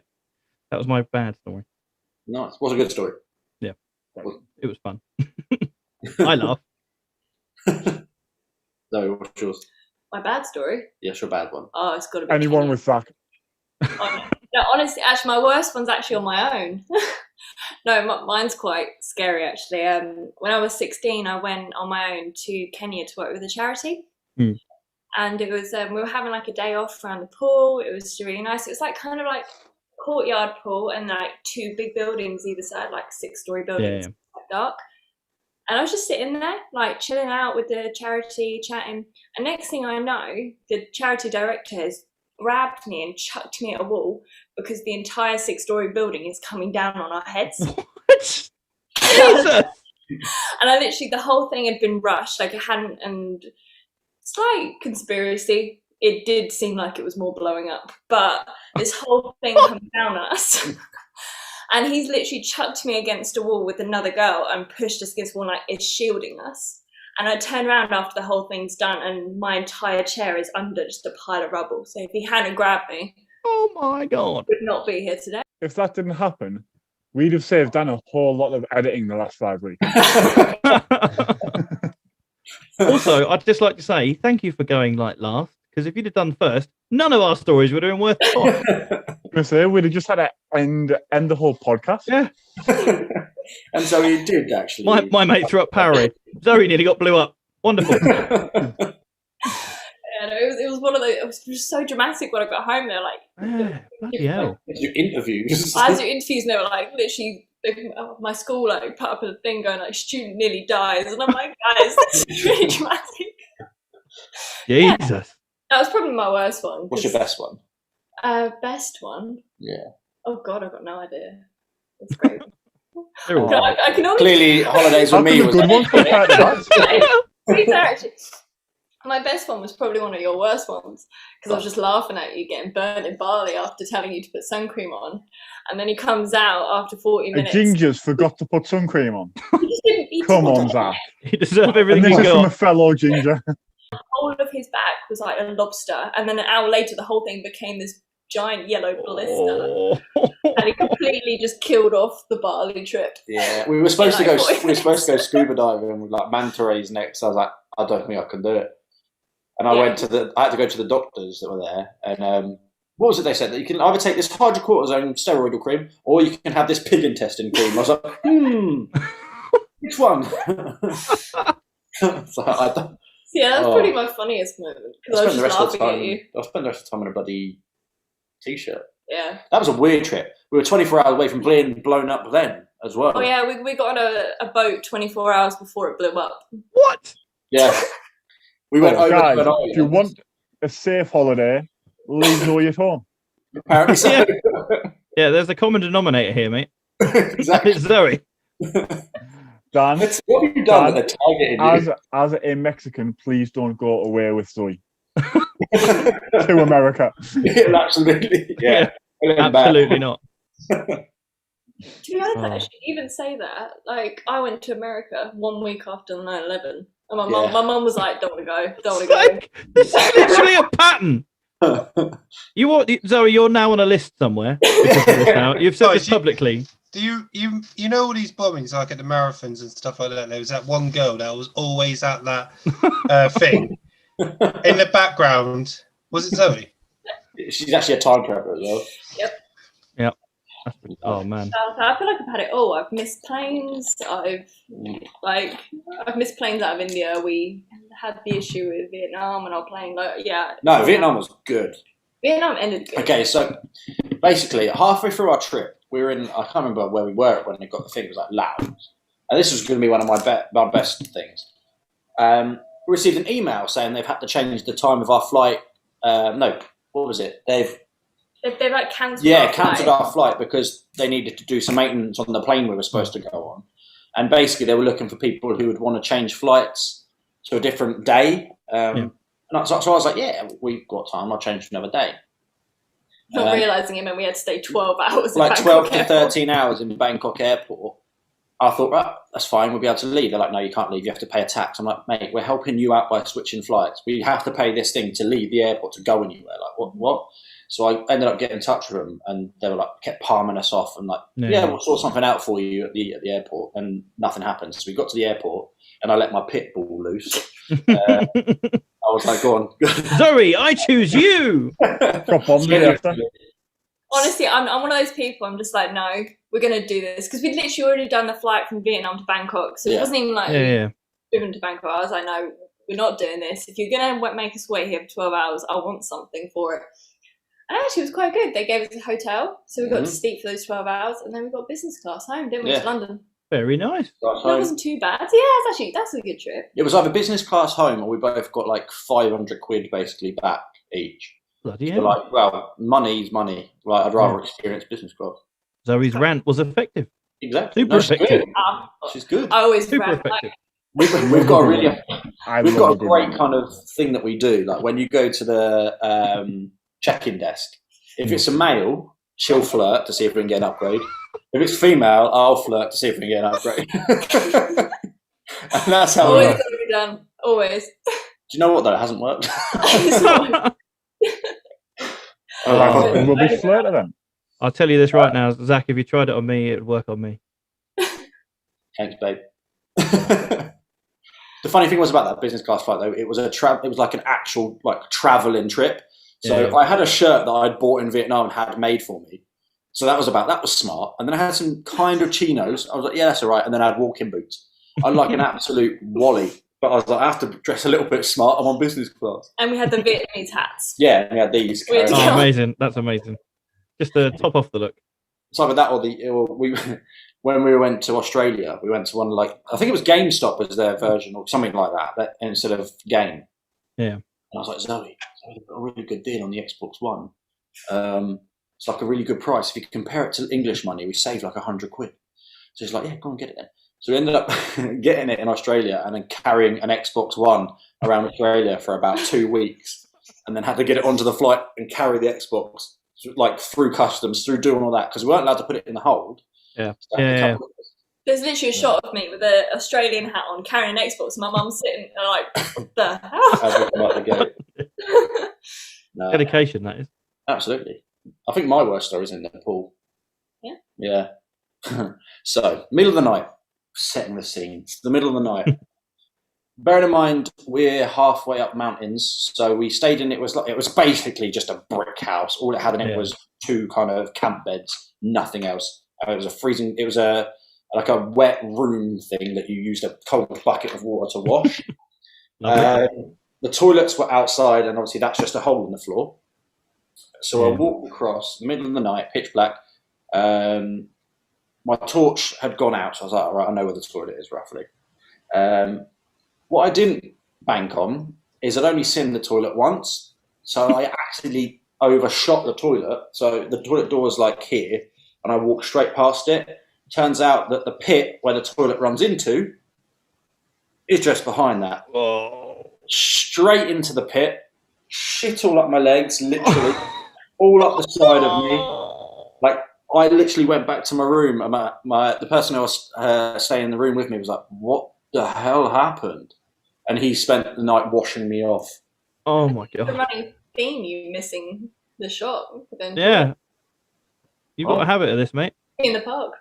that was my bad story. Nice. What a good story. Yeah, it was fun. I laugh. Zoey, what's yours? My bad story? Yes, your bad one. Oh, it's got to be anyone with Zach. Oh, no, honestly, actually, my worst one's actually on my own. No, mine's quite scary, actually. When I was 16, I went on my own to Kenya to work with a charity. And it was, we were having like a day off around the pool. It was really nice. It was like kind of like courtyard pool and like 2 big buildings either side, like 6-story buildings, quite dark. And I was just sitting there, like chilling out with the charity, chatting. And next thing I know, the charity director has grabbed me and chucked me at a wall because the entire 6-story building is coming down on our heads. What? And I literally, the whole thing had been rushed, like it hadn't, and slight conspiracy. It did seem like it was more blowing up, but this whole thing comes down on us. And he's literally chucked me against a wall with another girl and pushed us against the wall, like it's shielding us. And I turn around after the whole thing's done and my entire chair is under just a pile of rubble. So if he hadn't grabbed me, oh my God, I would not be here today. If that didn't happen, we'd have saved Dan a whole lot of editing the last 5 weeks. Also, I'd just like to say thank you for going like last, because if you'd have done first, none of our stories would have been worth it. We'd have just had to end the whole podcast. Yeah. And so he did actually. My mate threw up powerade. Zoey nearly got blew up. Wonderful. Yeah, no, it was one of those. It was just so dramatic when I got home. They're like, bloody hell. Do interviews. I had to do interviews, and they were like, literally, my school like put up a thing going like, student nearly dies, and I'm like, guys, this is really dramatic. Jesus. Yeah, that was probably my worst one. What's your best one? Best one? Yeah. Oh God, I've got no idea. That's great. I can only clearly holidays with me was a good one compared to that. Actually, my best one was probably one of your worst ones because I was just laughing at you getting burnt in Bali after telling you to put sun cream on, and then he comes out after 40 minutes. The gingers forgot to put sun cream on. He Come on, Zach. You deserve everything And you this is from a got. fellow ginger. whole of his back was like a lobster, and then an hour later, the whole thing became this giant yellow blister, and he completely just killed off the Bali trip. Yeah, we were supposed to go. We were supposed to go scuba diving with like manta rays next. I was like, I don't think I can do it. And I went to I had to go to the doctors that were there, and what was it they said? That you can either take this hydrocortisone steroidal cream, or you can have this pig intestine cream. I was like, which one? So I don't, Yeah, that's probably my funniest moment because I was just laughing at you. I spent the rest of the time in a bloody t-shirt. Yeah. That was a weird trip. We were 24 hours away from being blown up then as well. Oh yeah, we got on a boat 24 hours before it blew up. What? Yeah. We went over guys, to an island. if you want a safe holiday, leave Zoey at home. Apparently so. Yeah, there's a common denominator here, mate. Exactly. It's Zoey. Dan, What have you done that they're targeting you? as a Mexican, please don't go away with Zoey to America. Yeah, absolutely. Yeah. Absolutely not. To be honest, actually, even say that. Like, I went to America 1 week after 9/11, and my mum was like, "Don't want to go, don't want to go." Like, this is literally a pattern. Zoey, you're now on a list somewhere. Because of this now. You've said this publicly. Do you know all these bombings like at the marathons and stuff like that? There was that one girl that was always at that thing in the background. Was it Zoey? She's actually a time traveler as well. Yep. Oh man. I feel like I've had it all. I've missed planes. I've missed planes out of India. We had the issue with Vietnam and our plane. No, Vietnam was good. Vietnam ended good. Okay, so basically, halfway through our trip, we were in, I can't remember where we were when it got the thing, it was like Laos. And this was going to be one of my best things. We received an email saying they've had to change the time of our flight. No, what was it? They've like cancelled. Yeah, cancelled our flight because they needed to do some maintenance on the plane we were supposed to go on. And basically, they were looking for people who would want to change flights to a different day. And so I was like, yeah, we've got time. I'll change to another day. Not realising it meant we had to stay 12 hours. Like 12 to 13 hours in Bangkok airport. I thought, right, that's fine. We'll be able to leave. They're like, no, you can't leave. You have to pay a tax. I'm like, mate, we're helping you out by switching flights. We have to pay this thing to leave the airport to go anywhere. Like, what? So I ended up getting in touch with them, and they were like, kept palming us off and like, yeah, we'll sort something out for you at the airport, and nothing happened. So we got to the airport, and I let my pit bull loose. I was like, go on, Zoey, I choose you. Got bombed after. Honestly, I'm one of those people. I'm just like, no, we're gonna do this because we'd literally already done the flight from Vietnam to Bangkok, so it wasn't even like driven to Bangkok. I was like, no, we're not doing this. If you're gonna make us wait here for 12 hours, I want something for it. And actually, it was quite good. They gave us a hotel, so we got to sleep for those 12 hours, and then we got business class home, didn't we, to London? Very nice. That wasn't too bad. Yeah, that's a good trip. It was either business class home, or we both got like 500 quid basically back each. Bloody So hell. like, well, money's money. Like, I'd rather experience business class. Zoe's rant was effective. Exactly. Super effective. She's good. I always Super ran, effective. We've got a really, we've got a great one. kind of thing that we do. Like when you go to the check-in desk, if it's a male, she'll flirt to see if we can get an upgrade. If it's female, I'll flirt to see if we can get an upgrade. And that's how always it got to be done. Always. Do you know what though? It hasn't worked. We'll be flirting then. I'll tell you this right now, Zach. If you tried it on me, it'd work on me. Thanks, babe. The funny thing was about that business class flight, though, it was it was like an actual like traveling trip. So I had a shirt that I'd bought in Vietnam and had made for me. So that was smart. And then I had some kind of chinos. I was like, yeah, that's all right. And then I had walking boots. I'm like an absolute wally. But I was like, I have to dress a little bit smart. I'm on business class. And we had the Vietnamese hats. Yeah, and we had these. Oh, amazing. That's amazing. Just to top off the look. It's either that or when we went to Australia, we went to one like, I think it was GameStop as their version or something like that instead of Game. Yeah. And I was like, Zoey, I've got a really good deal on the Xbox One. It's like a really good price. If you compare it to English money, we saved like 100 quid. So he's like, yeah, go and get it then. So we ended up getting it in Australia and then carrying an Xbox One around Australia for about 2 weeks, and then had to get it onto the flight and carry the Xbox like through customs, through doing all that because we weren't allowed to put it in the hold. Yeah. So There's literally a shot of me with an Australian hat on, carrying an Xbox. My mum's sitting and like, what the hell? No, Dedication, that is. absolutely. I think my worst story is in Nepal. Yeah. Yeah. So, middle of the night, setting the scene. It's the middle of the night. Bearing in mind we're halfway up mountains, so we stayed in. It was basically just a brick house. All it had in it was 2 kind of camp beds, nothing else. It was like a wet room thing that you used a cold bucket of water to wash. The toilets were outside, and obviously that's just a hole in the floor. So I walked across, middle of the night, pitch black. My torch had gone out, so I was like, all right, I know where the toilet is roughly. What I didn't bank on is I'd only seen the toilet once, so I actually overshot the toilet. So the toilet door was like here, and I walked straight past it. Turns out that the pit where the toilet runs into is just behind that. Whoa. Straight into the pit, shit all up my legs, literally, all up the side of me. Like, I literally went back to my room, and the person who was staying in the room with me was like, what the hell happened? And he spent the night washing me off. Oh my god. The running theme, you missing the shot. Yeah. You've got a habit of this, mate. In the park.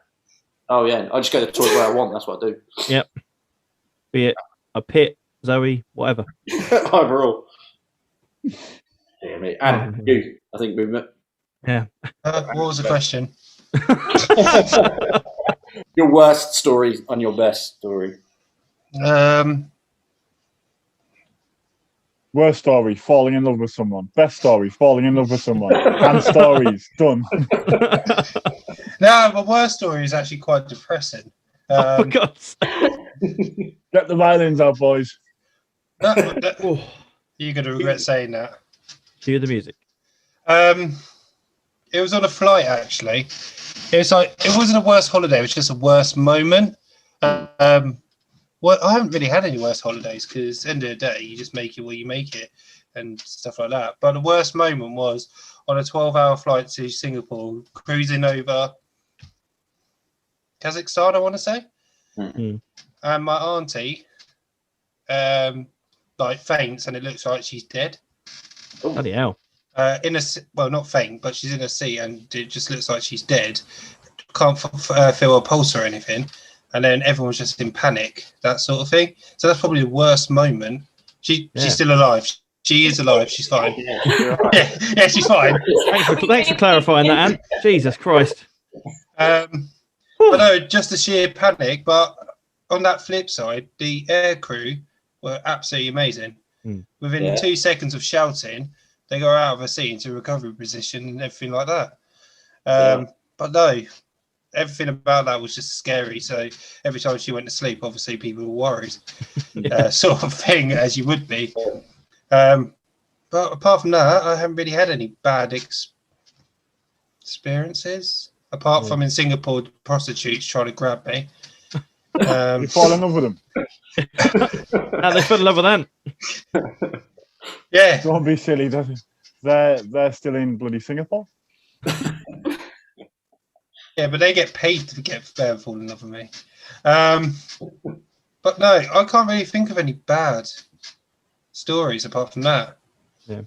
Oh yeah, I just go to the toilet where I want, that's what I do. Yep. Be it a pit, Zoe, whatever. Overall. Yeah, mate. And you, I think we've met. Yeah. What was the question? Your worst story and your best story. Worst story, falling in love with someone. Best story, falling in love with someone. And stories, done. No, my worst story is actually quite depressing. For God's Get the violins out, boys. You're going to regret saying that. Cue the music. It was on a flight, actually. It wasn't a worst holiday, it was just a worst moment. Well, I haven't really had any worst holidays because at the end of the day, you just make it where you make it and stuff like that. But the worst moment was on a 12-hour flight to Singapore, cruising over Kazakhstan, I want to say. Mm-hmm. And my auntie faints, and it looks like she's dead. Bloody hell. Not faint, but she's in a seat, and it just looks like she's dead. Can't feel her pulse or anything. And then everyone's just in panic, that sort of thing. So that's probably the worst moment. She's still alive. She is alive. She's fine. Yeah, she's fine. Thanks for clarifying that, Anne. Jesus Christ. But no, just the sheer panic. But on that flip side, the air crew were absolutely amazing. Within 2 seconds of shouting, they got out of a seat into recovery position and everything like that. But no, everything about that was just scary. So every time she went to sleep, obviously people were worried, sort of thing, as you would be. But apart from that, I haven't really had any bad experiences. Apart from in Singapore, prostitutes trying to grab me. You fall in love with them. Now they fell in love with Anne. Yeah. Don't be silly. They're still in bloody Singapore. Yeah, but they get paid to fall in love with me. But no, I can't really think of any bad stories apart from that. Yeah,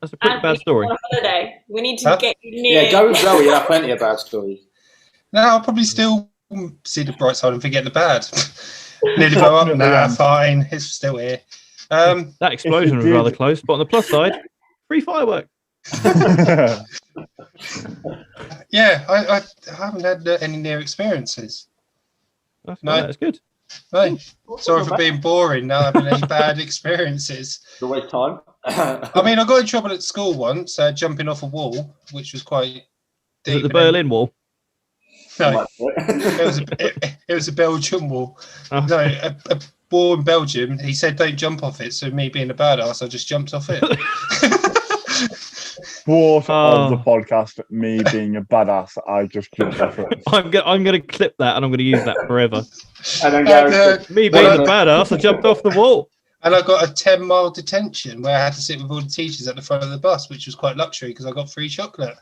that's a pretty bad story. On holiday. We need to get you near. Yeah, go with Zoe. You have plenty of bad stories. No, I'll probably still see the bright side and forget the bad. Nearly blow up. Nah, fine. It's still here. That explosion was rather close, but on the plus side, free fireworks. Yeah, I haven't had any near experiences. That's good. No. Sorry for being boring. Not having any bad experiences. The waste time. I mean, I got in trouble at school once, jumping off a wall, which was quite deep. Was it the Berlin Wall? No, it was a Belgian wall. Oh. No, a wall in Belgium. He said don't jump off it. So me being a badass, I just jumped off it. Quote of the podcast, me being a badass, I just jumped off it. I'm going to clip that and I'm going to use that forever. And then Me being the badass, I jumped off the wall. And I got a 10-mile detention where I had to sit with all the teachers at the front of the bus, which was quite luxury because I got free chocolate.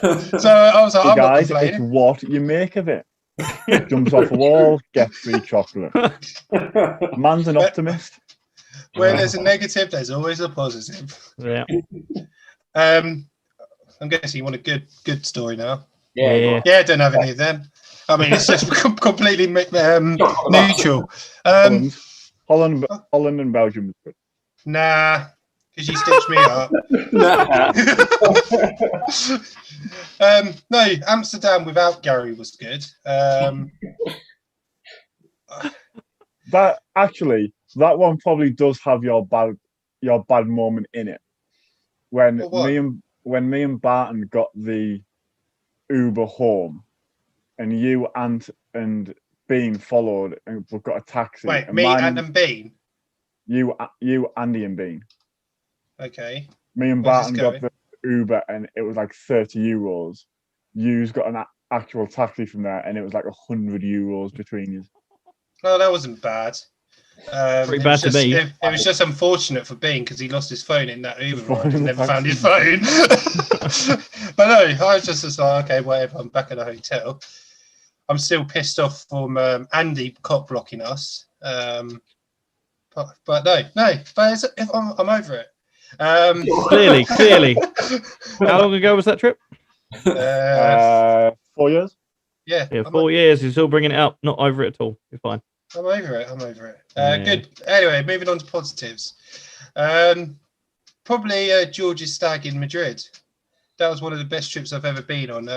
So I was like, Hey I'm not guys, it's complaining. what you make of it. Jumps off a wall, gets free chocolate. Man's an optimist. Where there's a negative, there's always a positive. Yeah. I'm guessing you want a good story now. Yeah. Yeah, I don't have any of them. I mean, it's just completely neutral. Holland and Belgium was good. Nah, because you stitched me up. No, Amsterdam without Gary was good. That one probably does have your bad moment in it. When me and Barton got the Uber home, and you and Bean followed, and we got a taxi. Wait, and me and Bean. You, Andy, and Bean. Okay. Me and Barton got the Uber, and it was like 30 euros. You've got an actual taxi from there, and it was like 100 euros between you. Well, that wasn't bad. Pretty bad to me. It was just unfortunate for Bean because he lost his phone in that Uber ride and never found his phone. But no, I was just like, okay, whatever. I'm back at the hotel. I'm still pissed off from Andy cop blocking us. But no. But I'm over it. Clearly. How long ago was that trip? 4 years. Yeah, 4 years. You're still bringing it up. Not over it at all. You're fine. I'm over it. Good. Anyway, moving on to positives. Probably George's stag in Madrid. That was one of the best trips I've ever been on.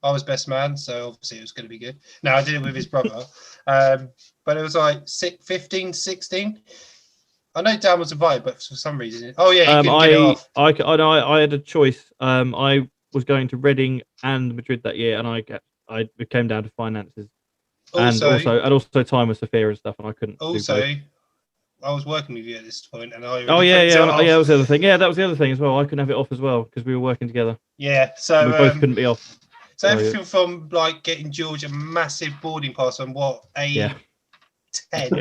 I was best man, so obviously it was going to be good. No, I did it with his brother. But it was like 15, 16. I know Dan was invited, but for some reason... Oh, yeah, he couldn't get it off. I had a choice. I was going to Reading and Madrid that year, and it came down to finances. And also time with Sophia and stuff, and I couldn't. Also, I was working with you at this point, and I. That was the other thing. Yeah, that was the other thing as well. I couldn't have it off as well because we were working together. Yeah, so we both couldn't be off. So everything from like getting George a massive boarding pass on 10 or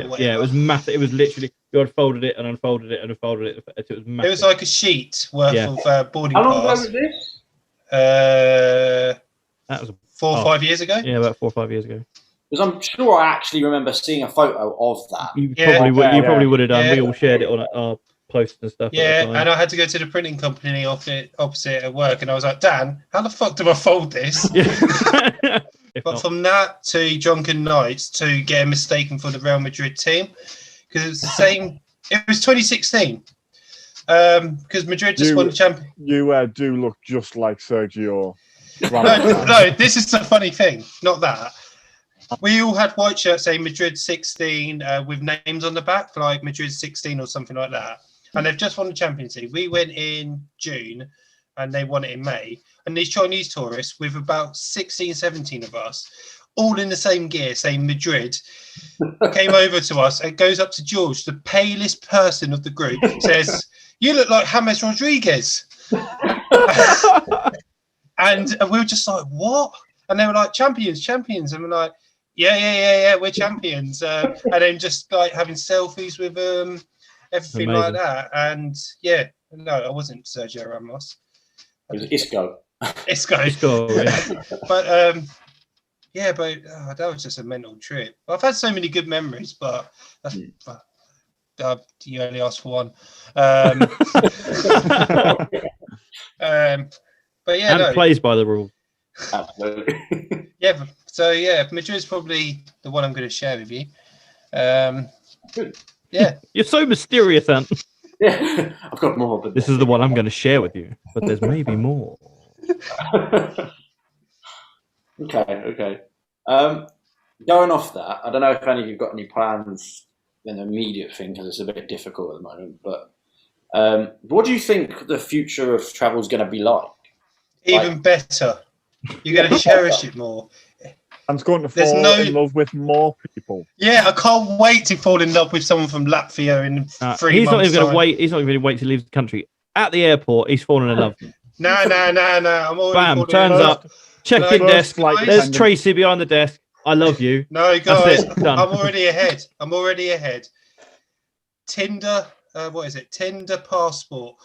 whatever. Yeah, it was massive. It was literally you had folded it and unfolded it and unfolded it. It was massive. It was like a sheet worth of boarding pass. How long ago was this? That was 4 or 5 years ago. Yeah, about 4 or 5 years ago. Because I'm sure I actually remember seeing a photo of that. You probably would have done. Yeah. We all shared it on our posts and stuff. Yeah, and I had to go to the printing company opposite at work, and I was like, Dan, how the fuck do I fold this? But from that to drunken nights to getting mistaken for the Real Madrid team, because it was the same. It was 2016. Because Madrid just won the champion. You do look just like Sergio. No, this is the funny thing. Not that. We all had white shirts saying Madrid 16 with names on the back, like Madrid 16 or something like that. And they've just won the Champions League. We went in June and they won it in May. And these Chinese tourists with about 16, 17 of us, all in the same gear, saying Madrid, came over to us and goes up to George, the palest person of the group, says, "You look like James Rodriguez." And we were just like, what? And they were like, champions. And we're like, yeah, we're champions. And then just like having selfies with everything like that. And yeah, no, I wasn't Sergio Ramos. It was Isco. Isco, yeah. But that was just a mental trip. I've had so many good memories, but that's, you only asked for one. But yeah, plays by the rules. Absolutely. Yeah. So Madrid's probably the one I'm going to share with you. Good. Yeah. You're so mysterious, Ant. Yeah, I've got more. But this is the one I'm going to share with you, but there's maybe more. Okay. Going off that, I don't know if any of you've got any plans in the immediate thing because it's a bit difficult at the moment. But what do you think the future of travel is going to be like? Even better. You're going to cherish it more. I'm going to fall in love with more people. Yeah, I can't wait to fall in love with someone from Latvia in 3 months. He's not even going to wait. He's not even going to wait to leave the country. At the airport, he's fallen in love. No. I'm already turns up. Check-in desk. There's Tracy behind the desk. I love you. No, guys, Done. I'm already ahead. Tinder, what is it? Tinder passport.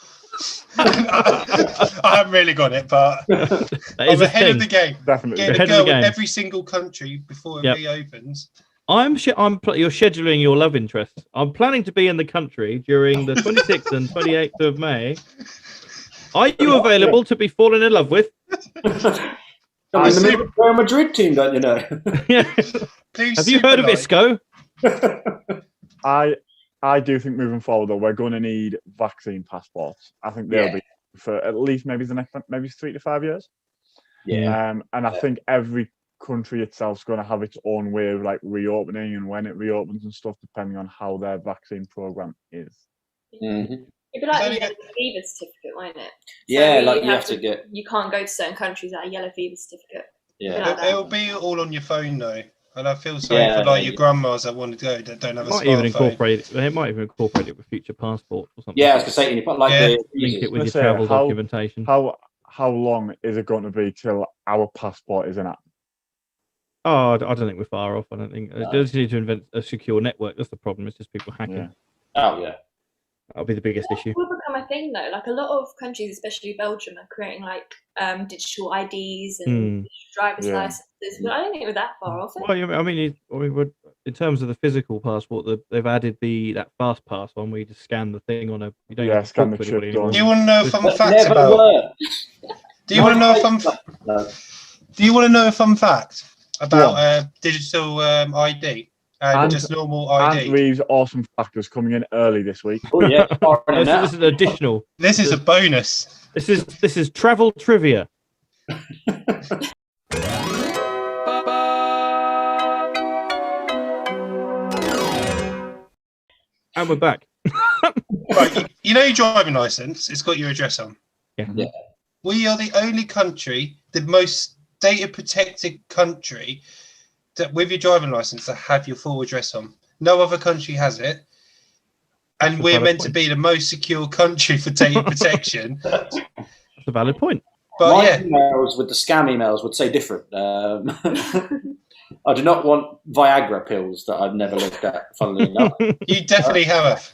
I haven't really got it, but I'm ahead of the game. Definitely. Getting a girl in every single country before it reopens. You're scheduling your love interest. I'm planning to be in the country during the 26th and 28th of May. Are you available to be fallen in love with? I'm in the middle of the Real Madrid team, don't you know? Have you heard of Isco? I do think moving forward, though, we're going to need vaccine passports. I think they'll be for at least maybe the next 3 to 5 years. Yeah. And I think every country itself is going to have its own way of like reopening and when it reopens and stuff, depending on how their vaccine program is. Mm-hmm. It'd be like a yellow fever certificate, won't it? Yeah, like you have to get. You can't go to certain countries without a yellow fever certificate. Yeah, it'll be all on your phone though, and I feel sorry for like your grandmas that want to go that don't have a smartphone. They might even incorporate it with future passports or something. Yeah, I was gonna say link it with your travel documentation. How long is it going to be till our passport is in app? Oh, I don't think we're far off. I don't think they just need to invent a secure network. That's the problem. It's just people hacking. Yeah. Oh yeah. That'll be the biggest issue. It will become a thing though. Like a lot of countries, especially Belgium, are creating like digital IDs and driver's licenses. But I don't think we're that far off. Well, I mean, in terms of the physical passport, they've added that fast pass one where you just scan the thing on a. You don't scan the chip. Do you want to know a fun fact about? Do you want to know a fun? Do you want to know a fun fact about digital ID? And just normal ID. And Reeves' awesome factors coming in early this week. Oh yeah, this is additional. This is a bonus. This is travel trivia. And we're back. Right, you know your driving license. It's got your address on. Yeah. We are the only country, the most data protected country, that with your driving license that have your full address on. No other country has it, and we're meant to be the most secure country for data protection. That's a valid point. But my emails with the scam emails would say different. I do not want Viagra pills that I've never looked at. Funnily enough, you definitely have.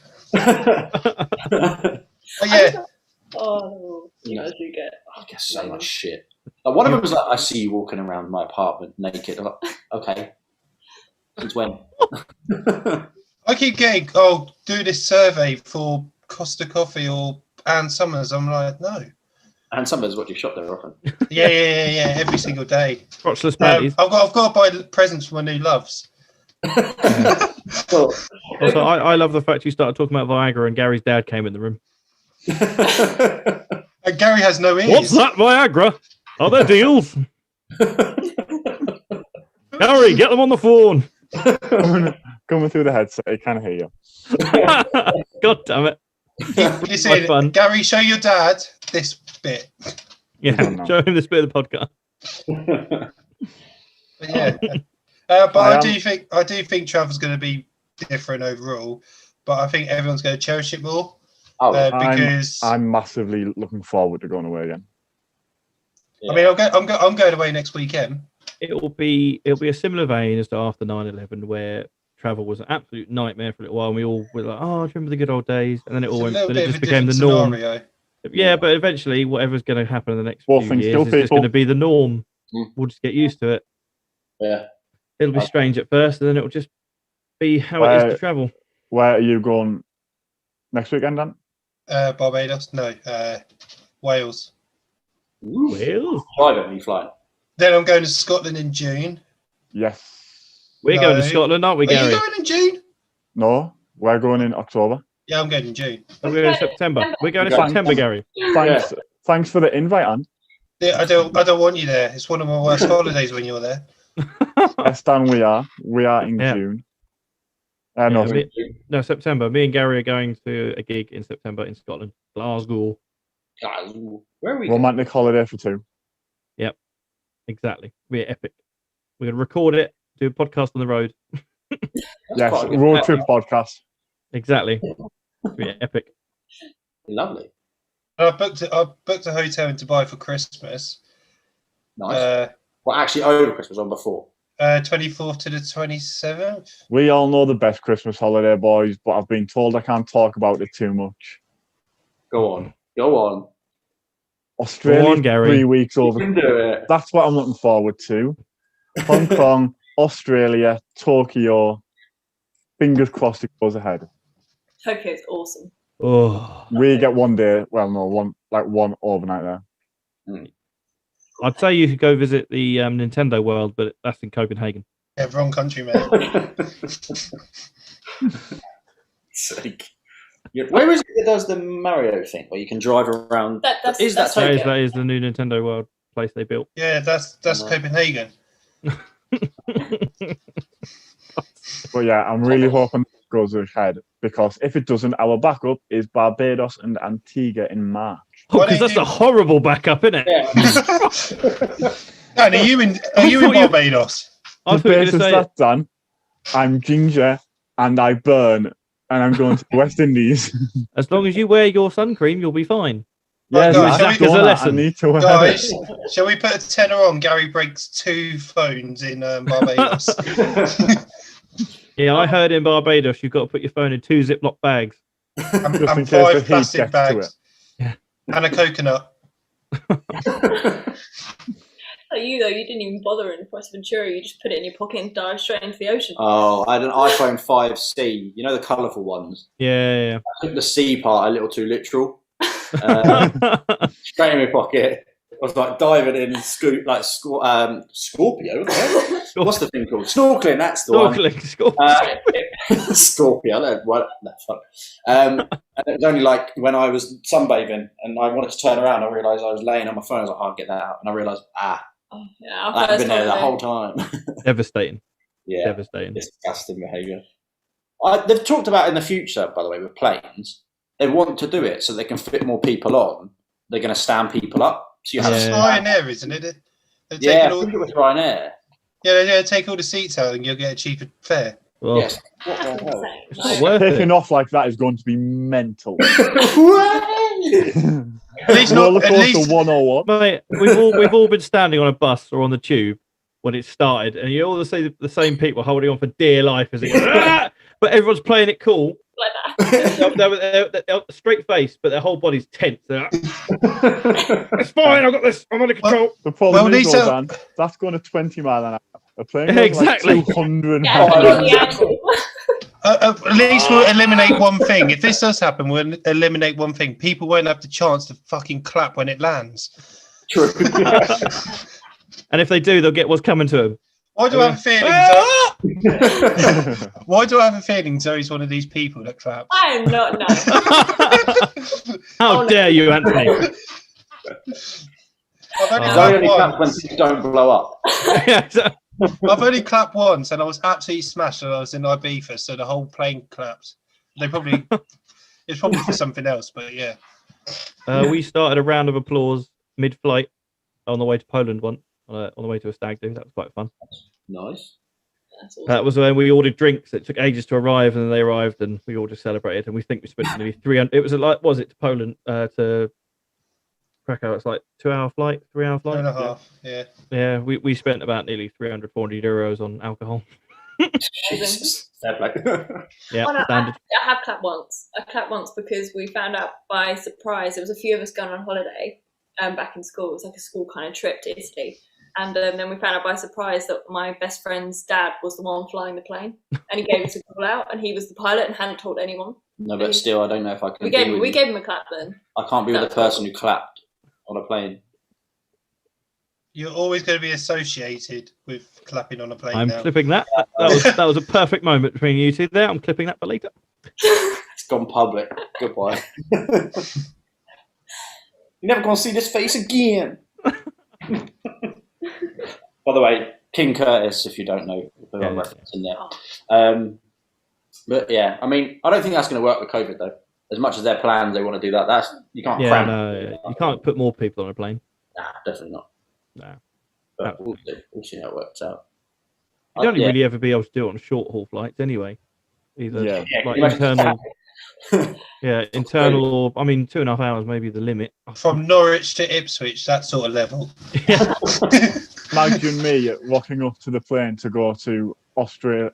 Oh, you guys do get. I get so much shit. Like one of them was like, I see you walking around my apartment naked. I'm like, okay. Since when? I keep getting, do this survey for Costa Coffee or Ann Summers. I'm like, no. Ann Summers, what, you shop there often? Yeah, every single day. Crotchless panties. I've got to buy presents for my new loves. Cool. Also, I love the fact you started talking about Viagra and Gary's dad came in the room. And Gary has no ears. What's that, Viagra? Are there deals? Gary, get them on the phone. Coming through the headset, he can't hear you. God damn it. Listen, Gary, show your dad this bit. Yeah, show him this bit of the podcast. But yeah. But I do think travel's going to be different overall, but I think everyone's going to cherish it more. Because I'm massively looking forward to going away again. Yeah. I mean, I'm going away next weekend. It'll be a similar vein as to after 9/11, where travel was an absolute nightmare for a little while, and we all were like, "Oh, I remember the good old days," and then it just became the norm. Scenario. Yeah, but eventually, whatever's going to happen in the next few years is just going to be the norm. We'll just get used to it. Yeah, it'll be strange at first, and then it'll just be how it is to travel. Where are you going next weekend, Dan? Barbados? No, Wales. Ooh. Wales? Private, are you flying? Then I'm going to Scotland in June. Yes. We're going to Scotland, aren't we, Gary? Are you going in June? No, we're going in October. Yeah, I'm going in June. We're going in September. We're going in September, Gary. Thanks for the invite, Anne. Yeah, I don't want you there. It's one of my worst holidays when you're there. Yes, Dan, we are in June. No, September. Me and Gary are going to a gig in September in Scotland, Glasgow. Where are we? Romantic holiday for two. Yep, exactly. We're epic. We're going to record it, do a podcast on the road. Yes, road trip podcast. Exactly. We're epic. Lovely. I booked a hotel in Dubai for Christmas. Nice. Well, actually, over Christmas, on before. 24th to the 27th. We all know the best Christmas holiday, boys, but I've been told I can't talk about it too much. Go on. Go on. Australia, Go on, Gary. 3 weeks You over. can do it. That's what I'm looking forward to. Hong Kong, Australia, Tokyo. Fingers crossed it goes ahead. Tokyo's awesome. Oh, We get one day. Well, no, one overnight there. I'd say you could go visit the Nintendo World, but that's in Copenhagen. Yeah, wrong country, mate. Sake. Where is it that does the Mario thing where you can drive around? That's Tokyo? That is the new Nintendo World place they built. Yeah, that's Copenhagen. But yeah, I'm really hoping it goes ahead because if it doesn't, our backup is Barbados and Antigua in March. Oh, Why because don't that's you- a horrible backup, isn't it? Yeah. Dan, are you in Barbados? I The thought you were basis going to say that's done, I'm ginger and I burn and I'm going to the West Indies. as long as you wear your sun cream, you'll be fine. Yeah, Right, guys, Zach as a I lesson. need to wear Guys, it. shall we put a tenner on? Gary breaks 2 phones in Barbados. Yeah, I heard in Barbados you've got to put your phone in 2 Ziploc bags. and Just in 5 case the heat plastic gets to bags. Yeah. And a coconut. Like you though, you didn't even bother in Ventura. You just put it in your pocket and dive straight into the ocean. Oh, I had an iPhone 5C. You know the colourful ones? Yeah. I took the C part a little too literal. Straight in my pocket. I was like diving in, Scorpio. What the hell? What's the thing called? Snorkeling. That's the one. Scorpio. Fuck. And it was only like when I was sunbathing and I wanted to turn around, I realised I was laying on my phone. I was like, I'll get that out. And I realised, Yeah, I've been there the whole time. Devastating. Yeah. Devastating. Disgusting behaviour. They've talked about in the future, by the way, with planes, they want to do it so they can fit more people on. They're going to stand people up. So you have That's Ryanair, isn't it? They're yeah, taking I all, think it was Ryanair. yeah, they're going to take all the seats out and you'll get a cheaper fare. Well, Yes. What the hell? it's not worth Taking it. off like that is going to be mental. At least not. Roller At coaster least, 101. Mate, we've all been standing on a bus or on the tube when it started, and you all see the same people holding on for dear life as it goes, "Ah!" But everyone's playing it cool. Like that. They're straight face, but their whole body's tense. They're like, it's fine, I've got this, I'm under control. The problem is, Lisa- Dan, that's going at 20 miles an hour. A plane Yeah, goes exactly. like 200 Yeah, miles. on the angle. at least we'll eliminate one thing. If this does happen, we'll eliminate one thing. People won't have the chance to fucking clap when it lands. True. And if they do, they'll get what's coming to them. Why do I have a feeling? Ah! Why do I have a feeling Zoe's one of these people that claps? I am not nice. How dare you, Anthony? I've only Zoe clapped only claps when once. things don't blow up. Yeah, so- I've only clapped once, and I was absolutely smashed. And I was in Ibiza, so the whole plane clapped. It's probably for something else, but yeah. we started a round of applause mid-flight on the way to Poland once, on the way to a stag do. That was quite fun. Nice. That's awesome. That was when we ordered drinks. It took ages to arrive, and then they arrived, and we all just celebrated. And we think we spent nearly 300. It was to Poland to Krakow? It's like 2-hour flight, 3-hour flight. 2.5, yeah. Yeah, we spent about nearly 300, 400 euros on alcohol. Jesus. Fair play. Yeah, Oh, no, standard. I have clapped once. I clapped once because we found out by surprise. There was a few of us going on holiday back in school. It was like a school kind of trip to Italy. And then we found out by surprise that my best friend's dad was the one flying the plane. And he gave us a call out, and he was the pilot and hadn't told anyone. No, but still, I don't know if I can. We gave him a clap then. I can't be with the person who clapped on a plane. You're always going to be associated with clapping on a plane I'm now. clipping that. That was a perfect moment between you two there. I'm clipping that for later. It's gone public. Goodbye. You're never going to see this face again. By the way, King Curtis, if you don't know, who I'm referencing there. But yeah, I mean, I don't think that's going to work with COVID though. As much as their plans, they want to do that. You can't cram. No, you can't put more people on a plane. Nah, definitely not. No. But we'll see. We'll see how it works out. You'd only really ever be able to do it on short haul flights anyway. Either like internal, internal, or 2.5 hours maybe the limit. From Norwich to Ipswich, that sort of level. Imagine me rocking up to the plane to go to Australia.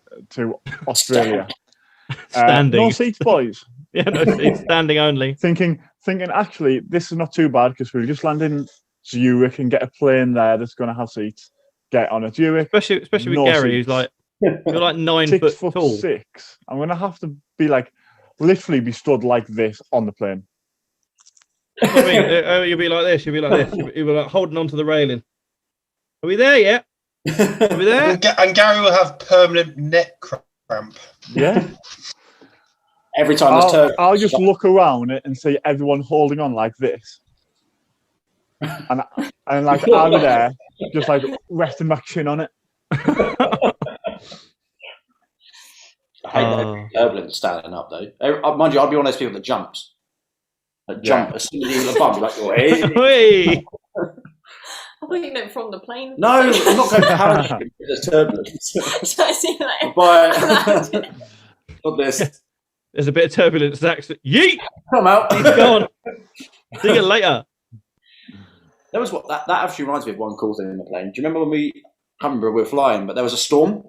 Standing. No seats, boys. Yeah, no seats, standing only. Thinking thinking, actually, this is not too bad because we'll just land in Zurich and get a plane there that's going to have seats. Get on a Zurich. Especially no with Gary, seats. who's like, you're like 9 6 foot foot tall. 6. I'm going to have to be like, literally be stood like this on the plane. I mean, you'll be like this. You'll be like this. You'll be like holding onto the railing. Are we there yet? Are we there? And Gary will have permanent neck cramp. Yeah. Every time there's turbulence. I'll just look around it and see everyone holding on like this. And like I'll be there, just like resting my chin on it. I hate turbulence standing up though. Mind you, I'll be one of those people that jumps. Jump as soon as you hit a bump, you're like, oh, hey. I thought you meant from the plane. No, I'm not going to parachute. There's turbulence. So I see like, Bye. Not this. There's a bit of turbulence. Zach's yeet. Come out. Go on. See you later. There was that actually reminds me of one cool thing in the plane. Do you remember when I can't remember we were flying, but there was a storm?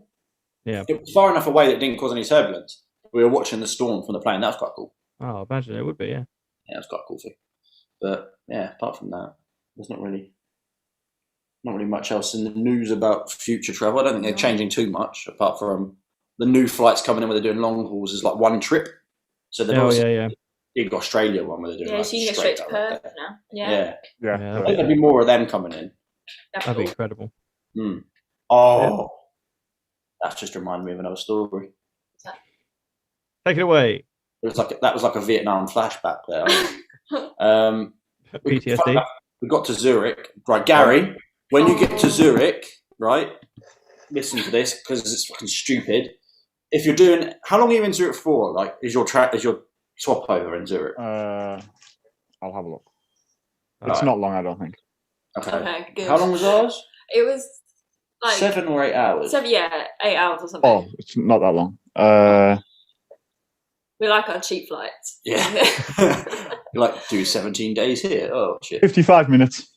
Yeah. It was far enough away that it didn't cause any turbulence. We were watching the storm from the plane. That was quite cool. Oh, imagine it would be, yeah. Yeah, it was quite a cool thing. But yeah, apart from that, there's not really much else in the news about future travel. I don't think they're changing too much, apart from the new flights coming in where they're doing long hauls is like one trip. So they've big Australia one where they're doing so you can go straight to Perth now. Yeah. Yeah. I think there'll be more of them coming in. That'd be incredible. Oh, that's just reminded me of another story. Take it away. That was like a Vietnam flashback there. PTSD. We got to Zurich, right, Gary? When you get to Zurich, right? Listen to this because it's fucking stupid. If you're doing, how long are you in Zurich for? Like, is your swap over in Zurich? I'll have a look. It's not long, I don't think. Okay. Good. How long was ours? It was like 7 or 8 hours. 8 hours or something. Oh, it's not that long. We like our cheap flights. Yeah. You like do 17 days here? Oh shit. 55 minutes.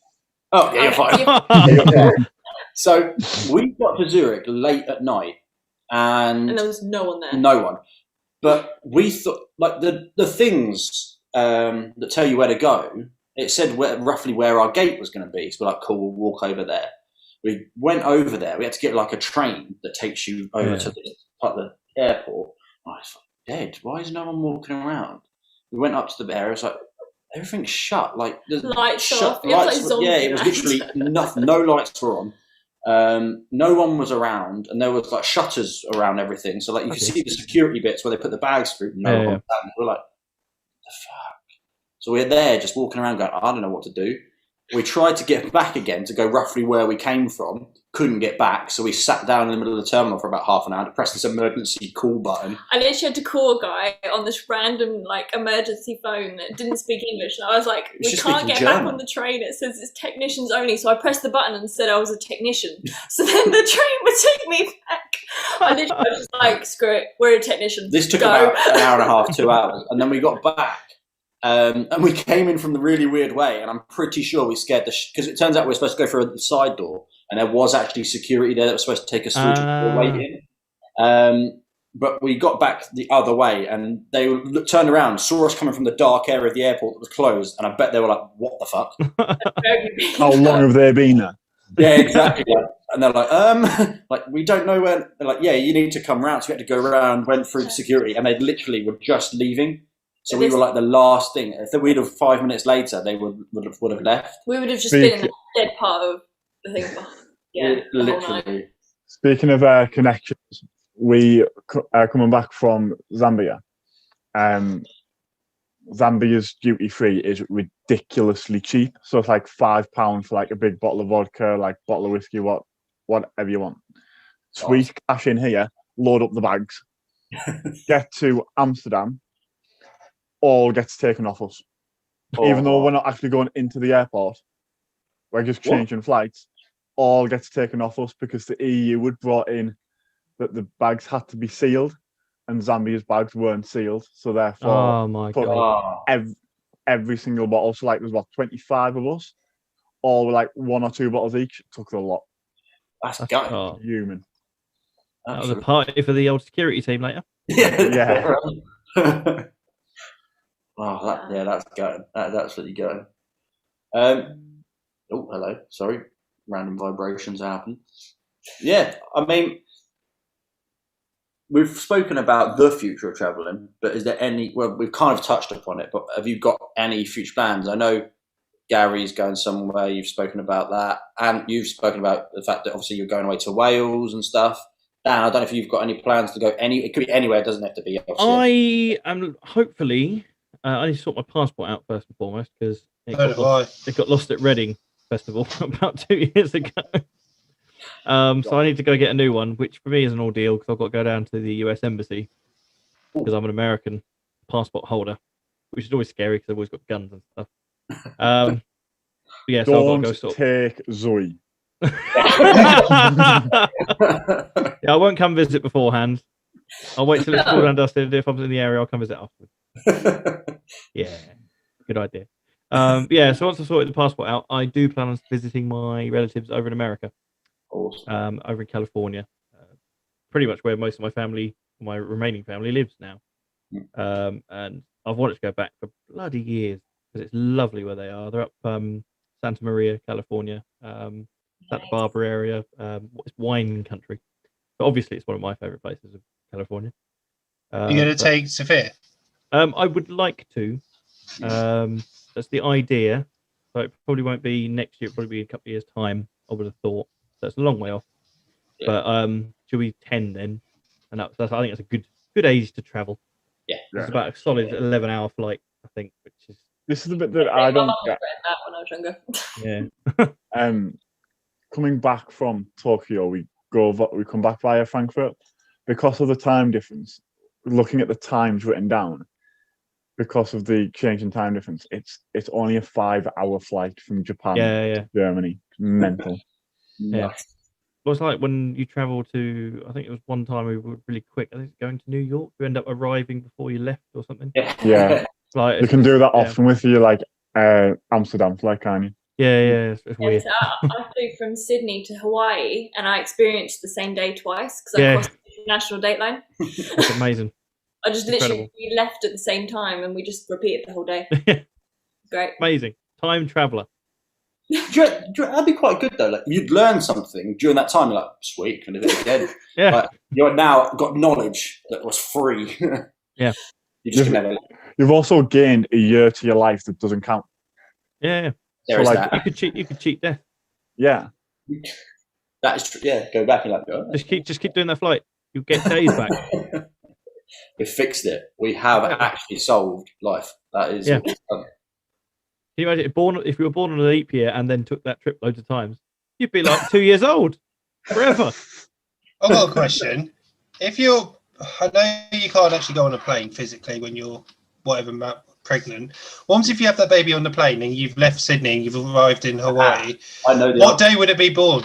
Oh yeah, you're fine. Yeah, you're fine. So we got to Zurich late at night, and there was no one there. No one. But we thought, like the things that tell you where to go. It said roughly where our gate was going to be. So we're like, cool, we'll walk over there. We went over there. We had to get like a train that takes you over to the airport. I was like, dead. Why is no one walking around? We went up to the area. It was like, everything's shut. Like the lights off. It was literally nothing. No lights were on. No one was around, and there was like shutters around everything. So like you could see the security bits where they put the bags through. No one. We're like, the fuck. So we're there just walking around going, I don't know what to do. We tried to get back again to go roughly where we came from. Couldn't get back, so we sat down in the middle of the terminal for about half an hour to press this emergency call button. I literally had to call a guy on this random like emergency phone that didn't speak English, and I was like, "We can't get back on the train. It says it's technicians only." So I pressed the button and said I was a technician. So then the train would take me back. I literally was just like, "Screw it, we're a technician." This took about an hour and a half, 2 hours, and then we got back. And we came in from the really weird way, and I'm pretty sure we scared because it turns out we're supposed to go through the side door, and there was actually security there that was supposed to take us through to the way in. But we got back the other way, and they turned around, saw us coming from the dark area of the airport that was closed, and I bet they were like, "What the fuck? How long have they been there?" Yeah, exactly. And they're like, like we don't know where. They're like, yeah, you need to come round. So we had to go around, went through security, and they literally were just leaving. So we were like the last thing. If we'd have 5 minutes later, they would have left. We would have just been in the dead part of the thing. Yeah, literally. Speaking of connections, we are coming back from Zambia. Zambia's duty free is ridiculously cheap. So it's like £5 for like a big bottle of vodka, like bottle of whiskey, whatever you want. Sweet cash in here, load up the bags, get to Amsterdam. All gets taken off us. Even though we're not actually going into the airport, we're just changing flights. All gets taken off us because the EU had brought in that the bags had to be sealed, and Zambia's bags weren't sealed. So therefore, every single bottle. So like there's 25 of us, all with like 1 or 2 bottles each. Took a lot. That's human. That was a party for the old security team later. Yeah. Oh, that's going. That's absolutely going. Oh, hello. Sorry, random vibrations happen. Yeah, I mean, we've spoken about the future of travelling, but is there any? Well, we've kind of touched upon it, but have you got any future plans? I know Gary's going somewhere. You've spoken about that, and you've spoken about the fact that obviously you're going away to Wales and stuff. Dan, I don't know if you've got any plans to go It could be anywhere. It doesn't have to be. I am hopefully. I need to sort my passport out first and foremost because it got lost at Reading Festival about 2 years ago. So I need to go get a new one, which for me is an ordeal because I've got to go down to the US Embassy because I'm an American passport holder, which is always scary because I've always got guns and stuff. Yeah, so I've got to go take Zoey. Yeah, I won't come visit beforehand. I'll wait till it's cool and dusted. If I'm in the area, I'll come visit afterwards. Yeah, good idea. Yeah, so once I've sorted the passport out, I do plan on visiting my relatives over in America. Awesome. Over in California, pretty much where most of my remaining family lives now. And I've wanted to go back for bloody years because it's lovely where they are. They're up Santa Maria, California, Santa Barbara area. It's wine country. But obviously, it's one of my favorite places of California. You're going to take Sophia? I would like to. That's the idea. So it probably won't be next year. It'll probably be a couple of years' time, I would have thought. So it's a long way off. Yeah. But she'll be 10 then. And that's I think it's a good age to travel. Yeah. It's about a solid 11-hour flight, I think, which is... This is the bit that I don't get. That when I was younger. Yeah. Coming back from Tokyo, we come back via Frankfurt. Because of the time difference, looking at the times written down, because of the change in time difference, it's only a 5-hour flight from Japan to Germany. Mental. Yeah. Well, it's like when you travel to, I think it was one time we were really quick. I think it's going to New York. You end up arriving before you left or something. Yeah. Like, you can do that often with your Amsterdam flight, can't you? Yeah, it's weird. So I flew from Sydney to Hawaii and I experienced the same day twice because I crossed the international date line. That's amazing. I just literally left at the same time and we just repeated the whole day. Great. Amazing. Time traveller. That'd be quite good though. Like you'd learn something during that time. You're like, sweet, can I do it again? Yeah. Like, you're now got knowledge that was free. Yeah. You've also gained a year to your life that doesn't count. Yeah. There is that. You could cheat death. Yeah. That is true. Yeah. Go back and just keep doing that flight. You'll get days back. We fixed it. We have actually solved life. That is. Yeah. Can you imagine if you were born on an leap year and then took that trip loads of times? You'd be like 2 years old forever. I've got a question. I know you can't actually go on a plane physically when you're pregnant. Once if you have that baby on the plane and you've left Sydney and you've arrived in Hawaii, I know. What day would it be born?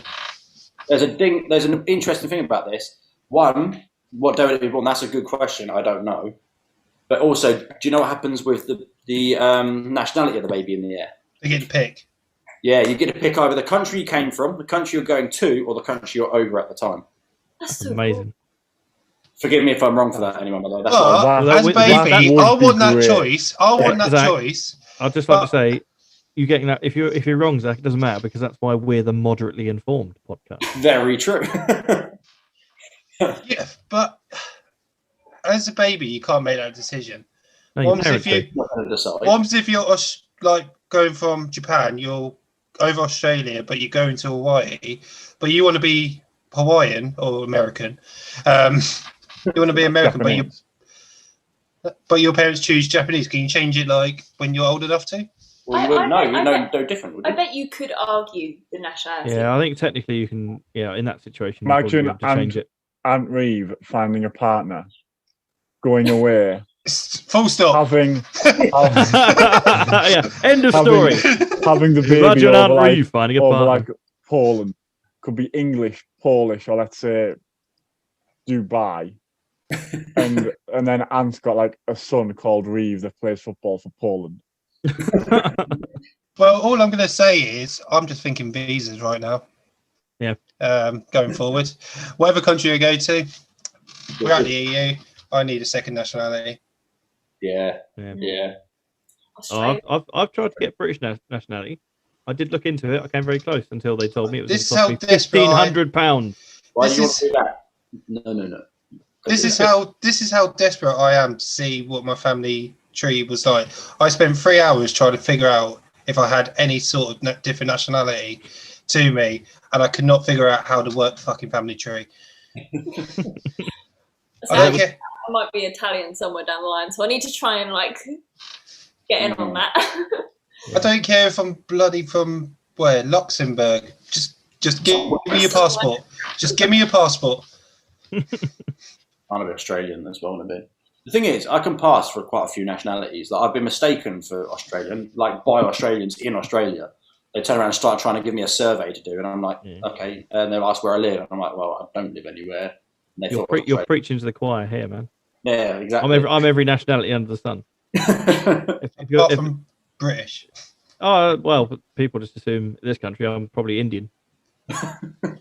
There's an interesting thing about this. One, what day would it be born? That's a good question. I don't know. But also, do you know what happens with the nationality of the baby in the air? They get to pick. Yeah, you get to pick either the country you came from, the country you're going to, or the country you're over at the time. That's so amazing. Cool. Forgive me if I'm wrong for that, anyone. By the way. As a baby, I want that choice. I want that choice. I'd just like to say, you getting that if you're wrong, Zach, it doesn't matter because that's why we're the moderately informed podcast. Very true. Yeah, but as a baby, you can't make that decision. No, What if you're like going from Japan, you're over Australia, but you're going to Hawaii, but you want to be Hawaiian or American. You want to be American, but your parents choose Japanese. Can you change it like when you're old enough to? Well, you wouldn't know. You know no different, would you? I bet you could argue the nationality. Yeah, I think technically you can. Yeah, in that situation, imagine you have to change it. Aunt Reeve finding a partner, going away, full stop. Having end of story. Having the baby imagine Aunt Reeve finding a partner. Like Poland, could be English, Polish, or let's say Dubai. and then Aunt's got like a son called Reeve that plays football for Poland. Well, all I'm going to say is I'm just thinking visas right now. Yeah. Going forward, whatever country I go to, we're at the EU. I need a second nationality. Yeah. Australia. I've tried to get British nationality. I did look into it. I came very close until they told me it was This is going how to cost me desperate £1,500. Why This do you want is- to do that? No. This is how desperate I am to see what my family tree was like. I spent 3 hours trying to figure out if I had any sort of different nationality to me, and I could not figure out how to work the fucking family tree. So I don't care. I might be Italian somewhere down the line, so I need to try and like get in on that. I don't care if I'm bloody from where, Luxembourg. Just give me your passport. Just give me your passport. I'm a bit Australian as well, a bit. The thing is, I can pass for quite a few nationalities. Like, I've been mistaken for Australian, like by Australians in Australia. They turn around and start trying to give me a survey to do, and I'm like, okay. And they'll ask where I live, and I'm like, well, I don't live anywhere. And You're preaching to the choir here, man. Yeah, exactly. I'm every nationality under the sun. Apart from British. Oh well, people just assume in this country I'm probably Indian.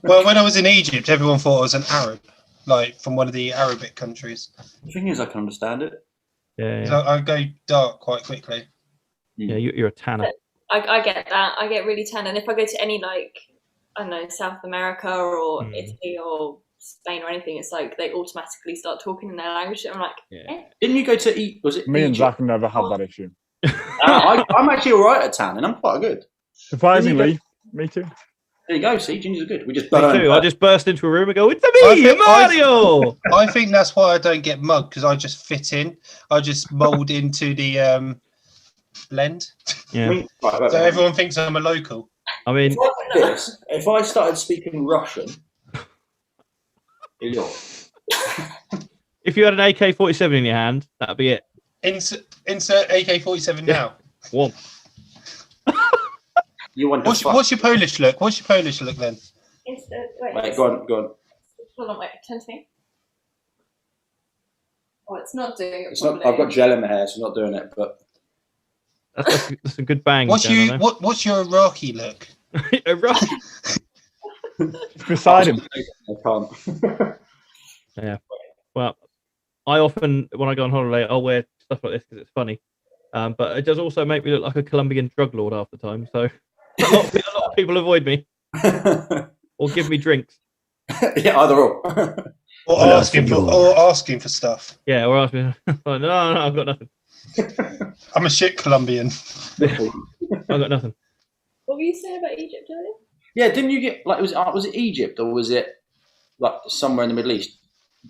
Well, when I was in Egypt, everyone thought I was an Arab, like from one of the Arabic countries. The thing is, I can understand it. Yeah. So I go dark quite quickly. Yeah, you're a tanner. I get that. I get really tan, and if I go to any like I don't know South America or Italy or Spain or anything, it's like they automatically start talking in their language. And I'm like, Yeah. Didn't you go to eat? Was it Me and Egypt? Zach never had that issue. I'm actually all right at tanning. I'm quite good. Surprisingly, me too. There you go. See, gingers are good. We just Me burn. too. I just burst into a room and go, "It's I me, think- Mario!" I think that's why I don't get mugged, because I just fit in. I just mould into the blend. Yeah. Right, So everyone thinks I'm a local. I mean, if I started speaking Russian, if you had an AK-47 in your hand, that'd be it. Insert AK-47 now. One. you want to What's your Polish look? What's your Polish look then? Wait, go on. Hold on, wait, turn to me. Oh, it's not doing it. It's not. I've got gel in my hair, so I'm not doing it. But That's a good bang. What's your Iraqi look? Iraq. Beside him. I can't. Yeah. Well, I often, when I go on holiday, I'll wear stuff like this because it's funny. But it does also make me look like a Colombian drug lord half the time. So a lot of people avoid me or give me drinks. Yeah, either or. Or asking for stuff. Yeah, or ask me. Like, no, I've got nothing. I'm a shit Colombian. I've got nothing. What were you saying about Egypt earlier? Yeah, didn't you get like was it Egypt or was it like somewhere in the Middle East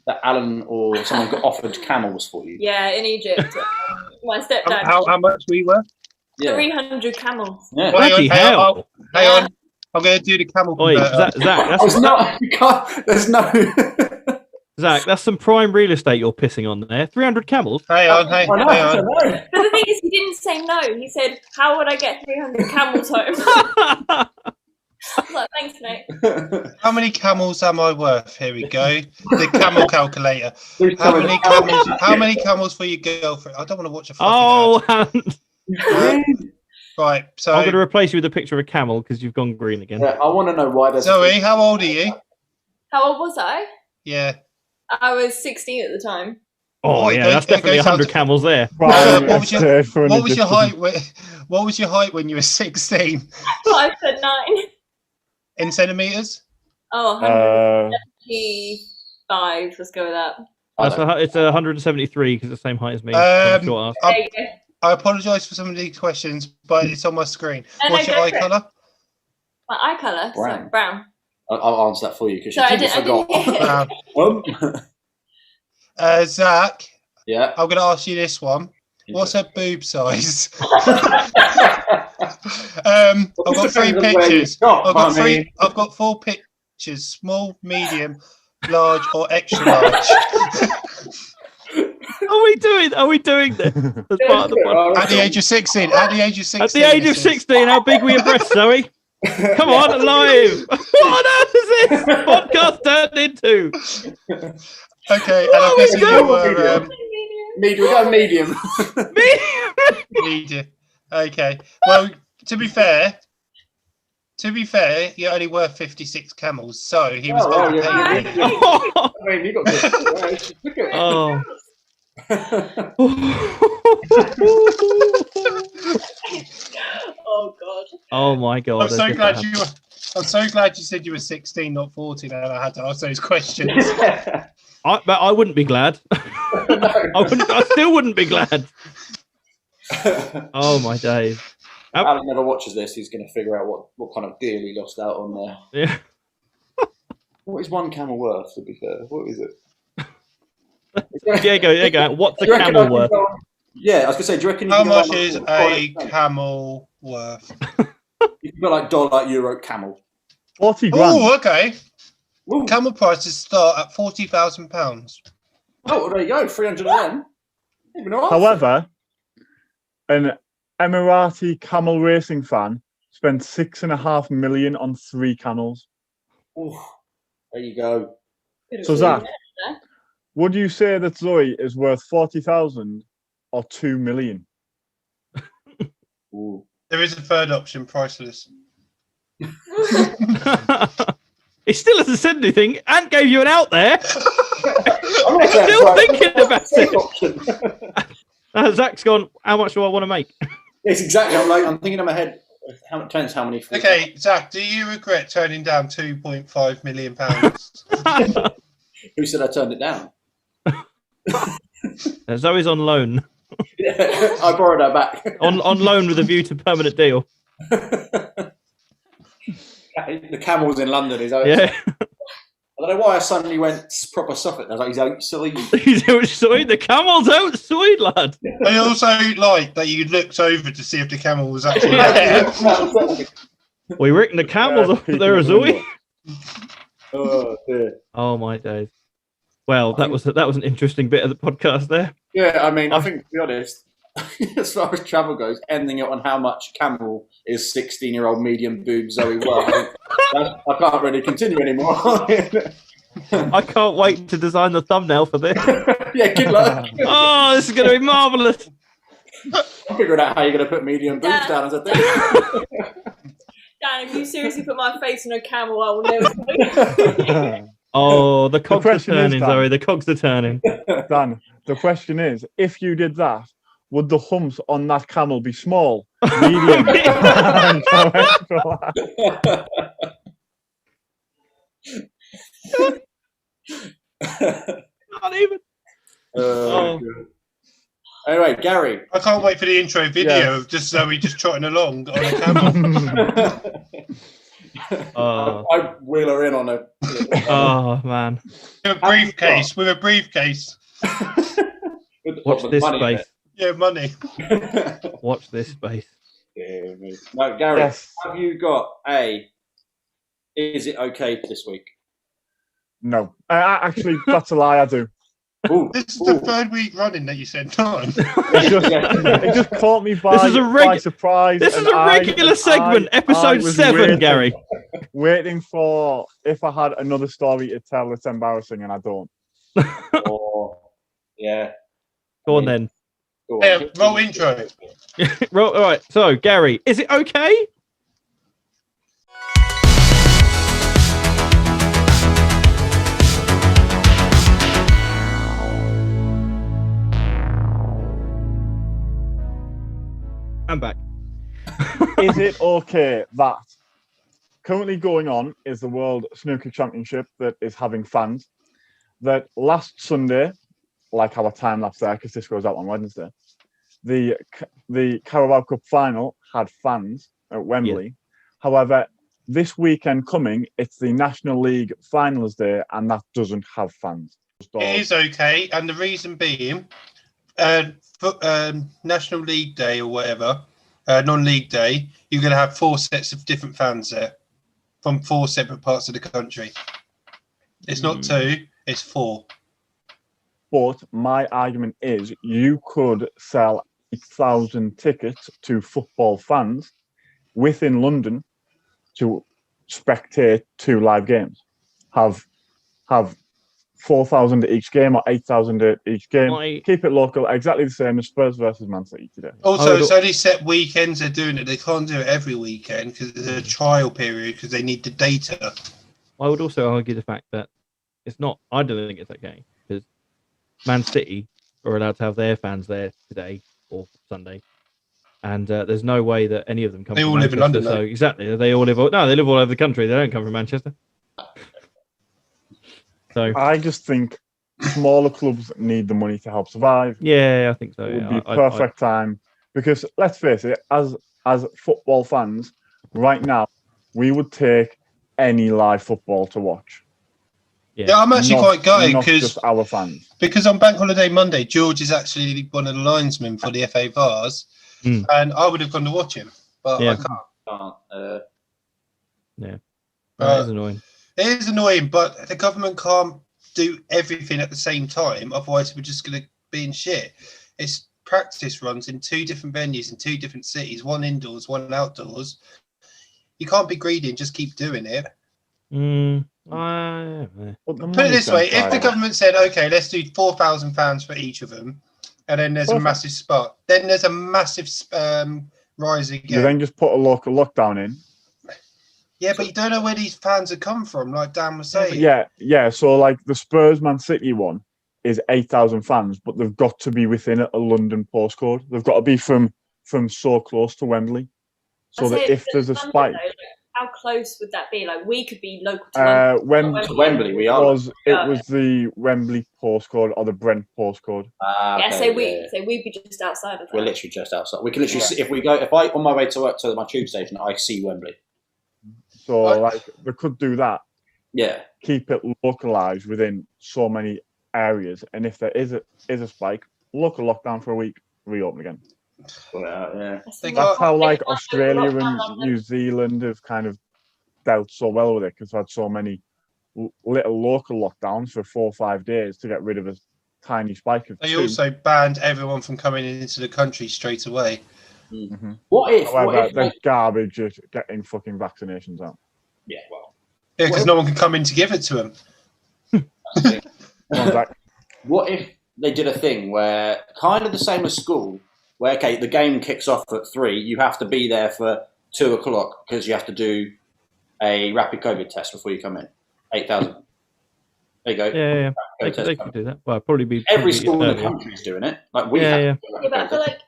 that Alan or someone got offered camels for you? Yeah, in Egypt. My stepdad. How much we were? Yeah. 300 camels. Yeah. Bloody hell. Hang on. I'm going to do the camel Oi, converter. Zach, There's no. You can't, there's no. Zach, that's some prime real estate you're pissing on there. 300 camels. Hang on. I know. But the thing is, he didn't say no. He said, how would I get 300 camels home? I was like, thanks, mate. How many camels am I worth? Here we go. The camel calculator. How many camels for your girlfriend? I don't want to watch a fucking ad. Right, so I'm going to replace you with a picture of a camel because you've gone green again. Yeah, I want to know why there's. Zoe, how old are you? How old was I? Yeah. I was 16 at the time. Oh, yeah, that's definitely 100 camels there. What was your height? What was your height when you were 16? 5'9". In centimeters? Oh, 175. Let's go with that. It's 173 because it's the same height as me. There you go. I apologise for some of these questions, but it's on my screen. What's your eye colour? My eye colour? Brown. So, brown. I'll answer that for you because you forgot. Zach. Yeah. I'm going to ask you this one. What's her boob size? I've got 3 pictures. I've got 4 pictures: small, medium, large, or extra large. Are we doing this as part of the podcast? At the age of 16. At the age of 16. At the age of 16, how big were your breasts, Zoe? Come on, live. What on earth is this podcast turned into? Okay, and I'm guessing you were medium. We got medium. Medium. Okay. Well, to be fair, you're only worth 56 camels, so he was overpaid. You got good. Oh. Oh God. Oh my God! I'm so glad you. I'm so glad you said you were 16, not 14, and I had to ask those questions. But I wouldn't be glad. I still wouldn't be glad. Oh my days! Alan never watches this. He's going to figure out what kind of deal he lost out on there. Yeah. What is one camel worth? To be fair, what is it? There you go. What's a camel worth? Yeah, I was going to say, do you reckon? How much is a camel worth? You can put like dollar, euro, camel. 40 grand. Oh, okay. Ooh. Camel prices start at £40,000. Oh, well, there you go, 300 of them. However, an Emirati camel racing fan spent $6.5 million on 3 camels. Ooh, there you go. So Zach, would you say that Zoey is worth 40,000 or 2 million? Ooh. There is a third option, priceless. He still hasn't said anything and gave you an out there. I'm still thinking about it. Zach's gone, how much do I want to make? Yes, exactly. I'm thinking in my head, depends how many. Okay, Zach, do you regret turning down £2.5 million? Who said I turned it down? Zoe's on loan. Yeah, I borrowed her back. on loan with a view to permanent deal. The camel's in London. He's out. Yeah. I don't know why I suddenly went proper Suffolk. I was like, he's outside. He's outside. The camel's outside, lad. I also like that you looked over to see if the camel was actually there. We reckon the camel's up there, Zoey. Oh dear. Oh my days. Well, that was an interesting bit of the podcast there. Yeah, I mean, I think to be honest, as far as travel goes, ending it on how much camel is 16-year-old medium boob Zoey worth. I can't really continue anymore. I can't wait to design the thumbnail for this. Yeah, good luck. Oh, this is going to be marvellous. I'm figuring out how you're going to put medium boobs down as a thing. Dan, if you seriously put my face on a camel, I will never. Oh, the cogs are turning, Zoey. The cogs are turning. Dan, the question is, if you did that, would the humps on that camel be small, medium? Not even. Anyway, Gary. I can't wait for the intro video of just Zoe just trotting along on a camel. I wheel her in on a. Oh man! With a briefcase. Watch this space. Yeah, money. Watch this space. Yeah, no, Gary, yes. Have you got is it okay this week? No. Actually, that's a lie, I do. Ooh, this is the third week running that you said no. It just caught me by surprise. This is a regular segment, episode 7, Gary. Waiting for if I had another story to tell that's embarrassing, and I don't. Yeah. Go on then. Roll intro. All right. So, Gary, is it okay? I'm back. Is it okay that currently going on is the World Snooker Championship that is having fans? That last Sunday, like our time lapse there, because this goes out on Wednesday, the Carabao Cup final had fans at Wembley. Yeah. However, this weekend coming, it's the National League Finals Day, and that doesn't have fans. It is okay, and the reason being, National League Day or whatever, non-league day, you're going to have 4 sets of different fans there from 4 separate parts of the country. It's not 2, it's 4. But my argument is you could sell 8,000 tickets to football fans within London to spectate 2 live games. Have 4,000 at each game or 8,000 at each game. Keep it local, exactly the same as Spurs versus Man City today. Also, it's only set weekends they're doing it. They can't do it every weekend because there's a trial period because they need the data. I would also argue the fact that it's not. I don't think it's okay because Man City are allowed to have their fans there today or Sunday, and there's no way that any of them come. They from all live in Manchester, London, so exactly. They all live. They live all over the country. They don't come from Manchester. So I just think smaller clubs need the money to help survive. yeah, I think so. It would Yeah, be perfect time because let's face it, as football fans, right now we would take any live football to watch. Yeah, I'm actually quite gutted not just our fans. Because on Bank Holiday Monday, George is actually one of the linesmen for the FA Vars, and I would have gone to watch him, but I can't. Yeah, that is annoying. It is annoying, but the government can't do everything at the same time. Otherwise, we're just going to be in shit. It's practice runs in 2 different venues in 2 different cities, one indoors, one outdoors. You can't be greedy and just keep doing it. Put it this way: if the government said, "Okay, let's do £4,000 for each of them," and then there's a massive spot, then there's a massive rise again. You then just put a local lockdown in. Yeah, but you don't know where these fans have come from, like Dan was saying. Yeah. So like the Spurs Man City one is 8,000 fans, but they've got to be within a London postcode. They've got to be from so close to Wembley, so that if there's a spike. How close would that be? Like we could be local to Wembley. We are. It was the Wembley postcode or the Brent postcode. So we'd be just outside of that. We're literally just outside. We can literally see, if I on my way to work to my tube station, I see Wembley. So like they could do that. Yeah. Keep it localized within so many areas, and if there is a spike, local lockdown for a week, reopen again. Yeah. That's how like Australia and New Zealand have kind of dealt so well with it, because they've had so many little local lockdowns for 4 or 5 days to get rid of a tiny spike of. They also banned everyone from coming into the country straight away. Mm-hmm. What if they're garbage at getting fucking vaccinations out? Yeah, well. Yeah, because no one can come in to give it to them. What if they did a thing where, kind of the same as school, where, okay, the game kicks off at 3, you have to be there for 2 o'clock because you have to do a rapid COVID test before you come in. 8,000. There you go. Yeah. They could do that. Well, probably be every school in the country is doing it. Like we have. But I feel like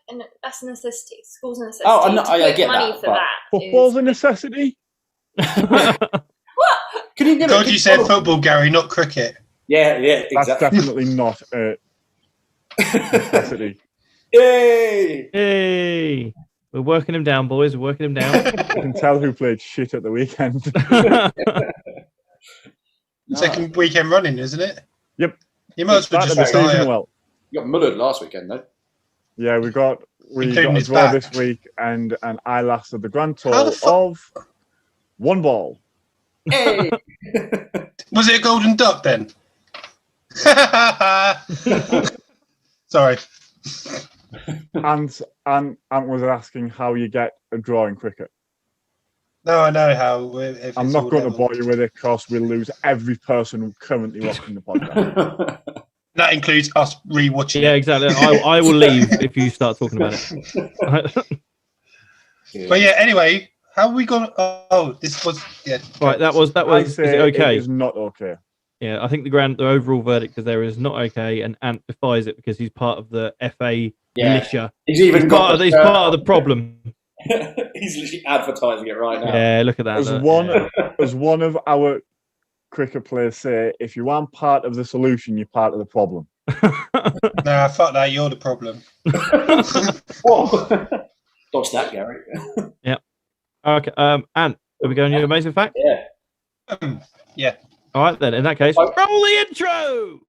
that's a necessity. School's a necessity. Oh, no, I get money that. For that football's a necessity. What? Can you God, you said football, Gary, not cricket. Yeah, exactly. That's definitely not a necessity. Yay! We're working him down, boys. We're working him down. You can tell who played shit at the weekend. Second weekend running, isn't it? Yep. You might as well just retire. Well. You got mullered last weekend, though. Yeah, we got a draw this week, and I lasted the grand total of 1 ball. Hey. Was it a golden duck then? Sorry. And was asking how you get a draw in cricket. No, I know how. I'm not going to bore you with it because we'll lose every person currently watching the podcast. That includes us rewatching. Yeah, exactly. I will leave if you start talking about it. But yeah, anyway, how have we gone? Oh, this was right. That was. Is it okay? It is not okay. Yeah, I think the overall verdict is there is not okay, and Ant defies it because he's part of the FA militia. He's part of the problem. He's literally advertising it right now. Yeah, look at that. As one of our cricket players say, if you aren't part of the solution, you're part of the problem. Nah, fuck that. You're the problem. Dodge that, Gary. Yeah. Okay. Ant, are we going to your amazing fact? Yeah. Yeah. All right then. In that case, roll the intro.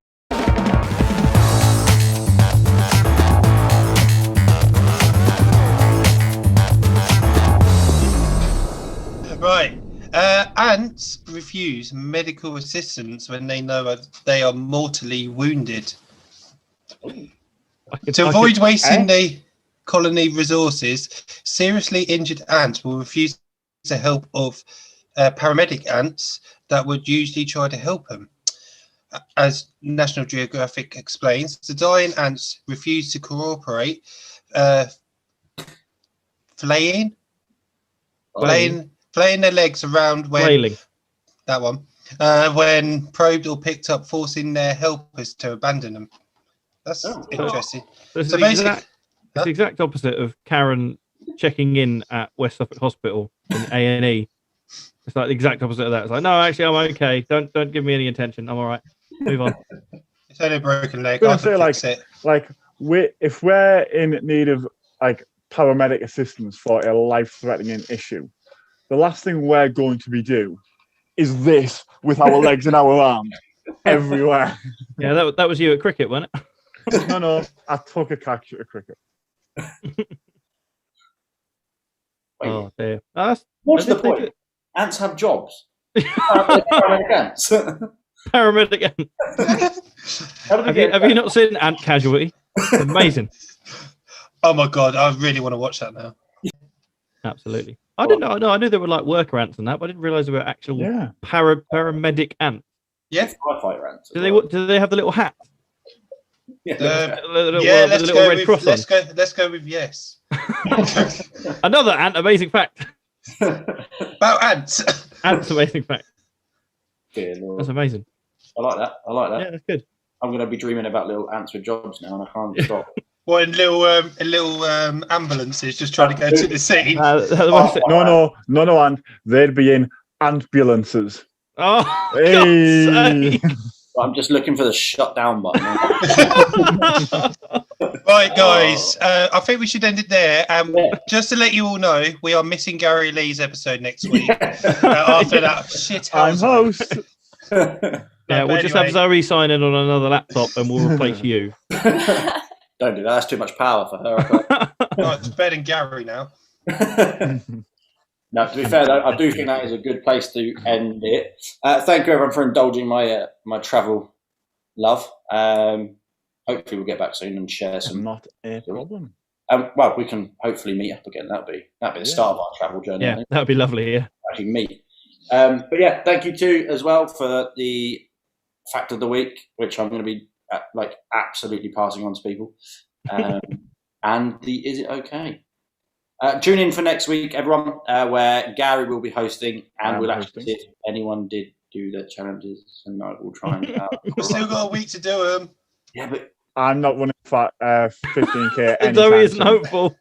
Right. Ants refuse medical assistance when they know they are mortally wounded. To avoid wasting the colony resources, seriously injured ants will refuse the help of paramedic ants that would usually try to help them. As National Geographic explains, the dying ants refuse to cooperate, flaying their legs around when when probed or picked up, forcing their helpers to abandon them. That's interesting. So basically, it's the exact opposite of Karen checking in at West Suffolk Hospital in A&E. It's like the exact opposite of that. It's like, no, actually, I'm okay. Don't give me any attention. I'm all right. Move on. It's only a broken leg. I I was gonna can say, fix it. if we're in need of like paramedic assistance for a life-threatening issue, the last thing we're going to be do is this with our legs and our arms everywhere. Yeah, that was you at cricket, wasn't it? No, I took a catch at cricket. Oh dear. Oh, What's the point? Ants have jobs. Paramedic ants. Paramedic ant. Have you not seen Ant Casualty? It's amazing. Oh my god, I really want to watch that now. Absolutely. I didn't know. No, I knew there were like worker ants and that, but I didn't realize there were actual paramedic ants. Yeah. Firefighter ants. Do they have the little hat? Yeah. Let's go with yes. Another ant amazing fact. About ants. Ants amazing fact. Dear Lord. That's amazing. I like that. Yeah, that's good. I'm going to be dreaming about little ants with jobs now, and I can't stop. What, in little ambulances just trying to go to the scene? No, and they'd be in ambulances. Oh, hey. I'm just looking for the shut down button. Right, guys. I think we should end it there. Just to let you all know, we are missing Gary Lee's episode next week. After that shit I'm host. Yeah, we'll just have Zoey sign in on another laptop and we'll replace you. Don't do that. That's too much power for her. No, it's better than Gary now. No, to be fair, though, I do think that is a good place to end it. Thank you, everyone, for indulging my my travel love. Hopefully, we'll get back soon and share some. Not a problem. Well, we can hopefully meet up again. That'd be the start of our travel journey. Yeah, that'd be lovely. Yeah, actually meet. But yeah, thank you too as well for the fact of the week, which I'm going to be absolutely passing on to people. And the is it okay? Tune in for next week, everyone, where Gary will be hosting, and we'll actually see if anyone did do the challenges, and I will try and. We've still got a week to do them. Yeah, but I'm not running 15k. Zoey isn't hopeful.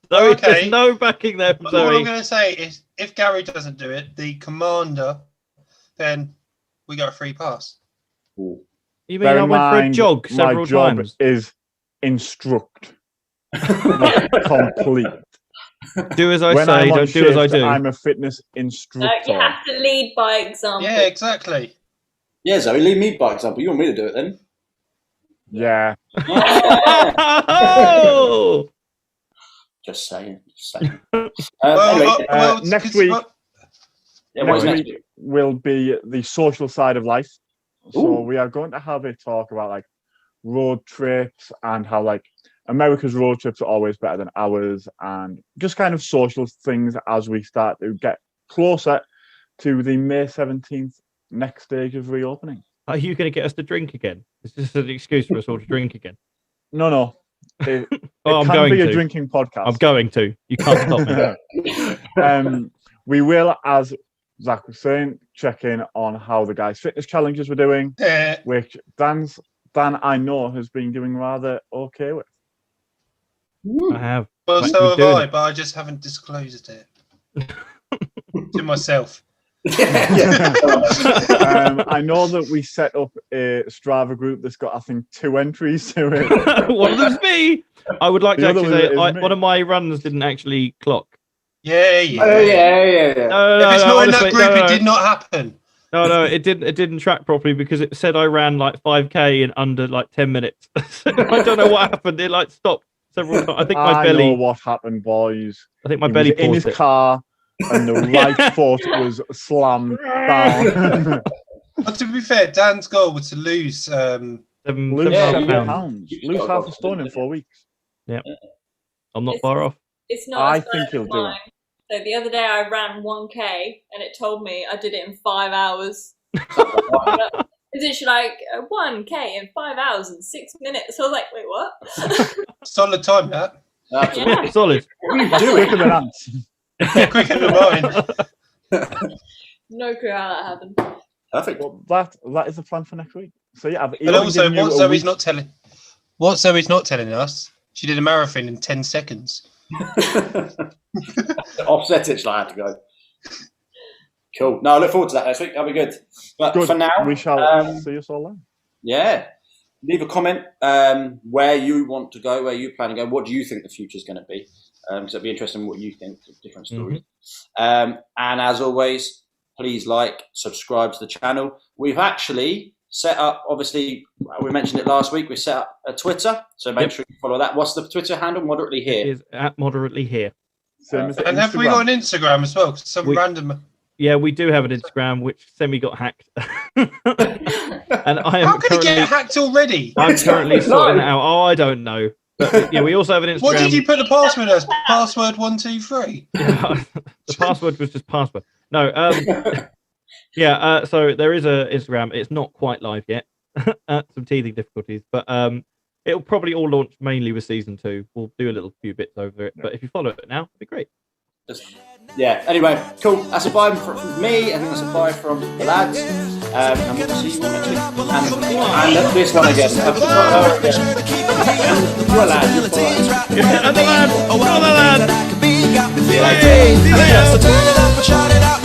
Zoey, there's no backing there from Zoey. All I'm going to say is, if Gary doesn't do it, the commander, then we got a free pass. Ooh. You mean I went for a jog several times? My job is instruct, not complete. Do as I say, don't do as I do. I'm a fitness instructor. You have to lead by example. Yeah, exactly. Yeah, Zoey, lead me by example. You want me to do it then? Yeah. Oh! Just saying. Next week will be the social side of life. So we are going to have a talk about road trips and how America's road trips are always better than ours, and just kind of social things as we start to get closer to the May 17th next stage of reopening. Are you going to get us to drink again? Is this an excuse for us all to drink again? No. It I'm can going be to. a drinking podcast. I'm going to. You can't stop me. We will, as Zach was saying, check in on how the guys' fitness challenges were doing, which Dan I know has been doing rather okay with. I have. Well, so have I, but I just haven't disclosed it to myself. I know that we set up a Strava group that's got, I think, 2 entries to it. One of them's me. I would like to actually say one of my runs didn't actually clock. Yeah. Oh, yeah. No, if it's not in that group, it did not happen. No, it didn't track properly because it said I ran 5k in under 10 minutes. I don't know what happened. It stopped several times. I think my belly. I know what happened, boys. I think my belly was in his car, and the right foot was slammed down. But to be fair, Dan's goal was to lose 7 pounds. Lose half a stone in 4 weeks. Yeah, I'm not far off. It's not. I think he'll do it. So the other day I ran 1k and it told me I did it in 5 hours. It's literally 1k in 5 hours and 6 minutes. I was like, wait, what? Solid time, that. Yeah. Solid. Quicker than ants. Yeah, quicker than mine. No clue how that happened. Perfect. Well, that is the plan for next week. So yeah, but also what Zoe's not telling us, she did a marathon in 10 seconds. Offset it, I had to go. Cool. No, I look forward to that next week. That'll be good. But Good. for now, we shall see us all then. Yeah. Leave a comment where you want to go, where you plan to go. What do you think the future is going to be? Because it'd be interesting what you think of different stories. And as always, please like, subscribe to the channel. We've actually set up, obviously, we mentioned it last week, we set up a Twitter, so make sure you follow that. What's the Twitter handle? Moderately Here. It is at Moderately Here. Same as And have we got an Instagram as well? Random. Yeah, we do have an Instagram, which semi got hacked. And I am How could it get hacked already? I'm currently sorting it out. Oh, I don't know. But yeah, we also have an Instagram. What did you put the password as? Password 123. Yeah, the password was just password. No, so there is a Instagram. It's not quite live yet. Some teething difficulties, but it'll probably all launch mainly with season 2. We'll do a little few bits over it, but if you follow it now, it'd be great. Anyway, cool. That's a bye from me, and that's a bye from the lads. And we'll see you next week. And this one again. And the lad. And the lad. See you later. So turn it up and shout it out.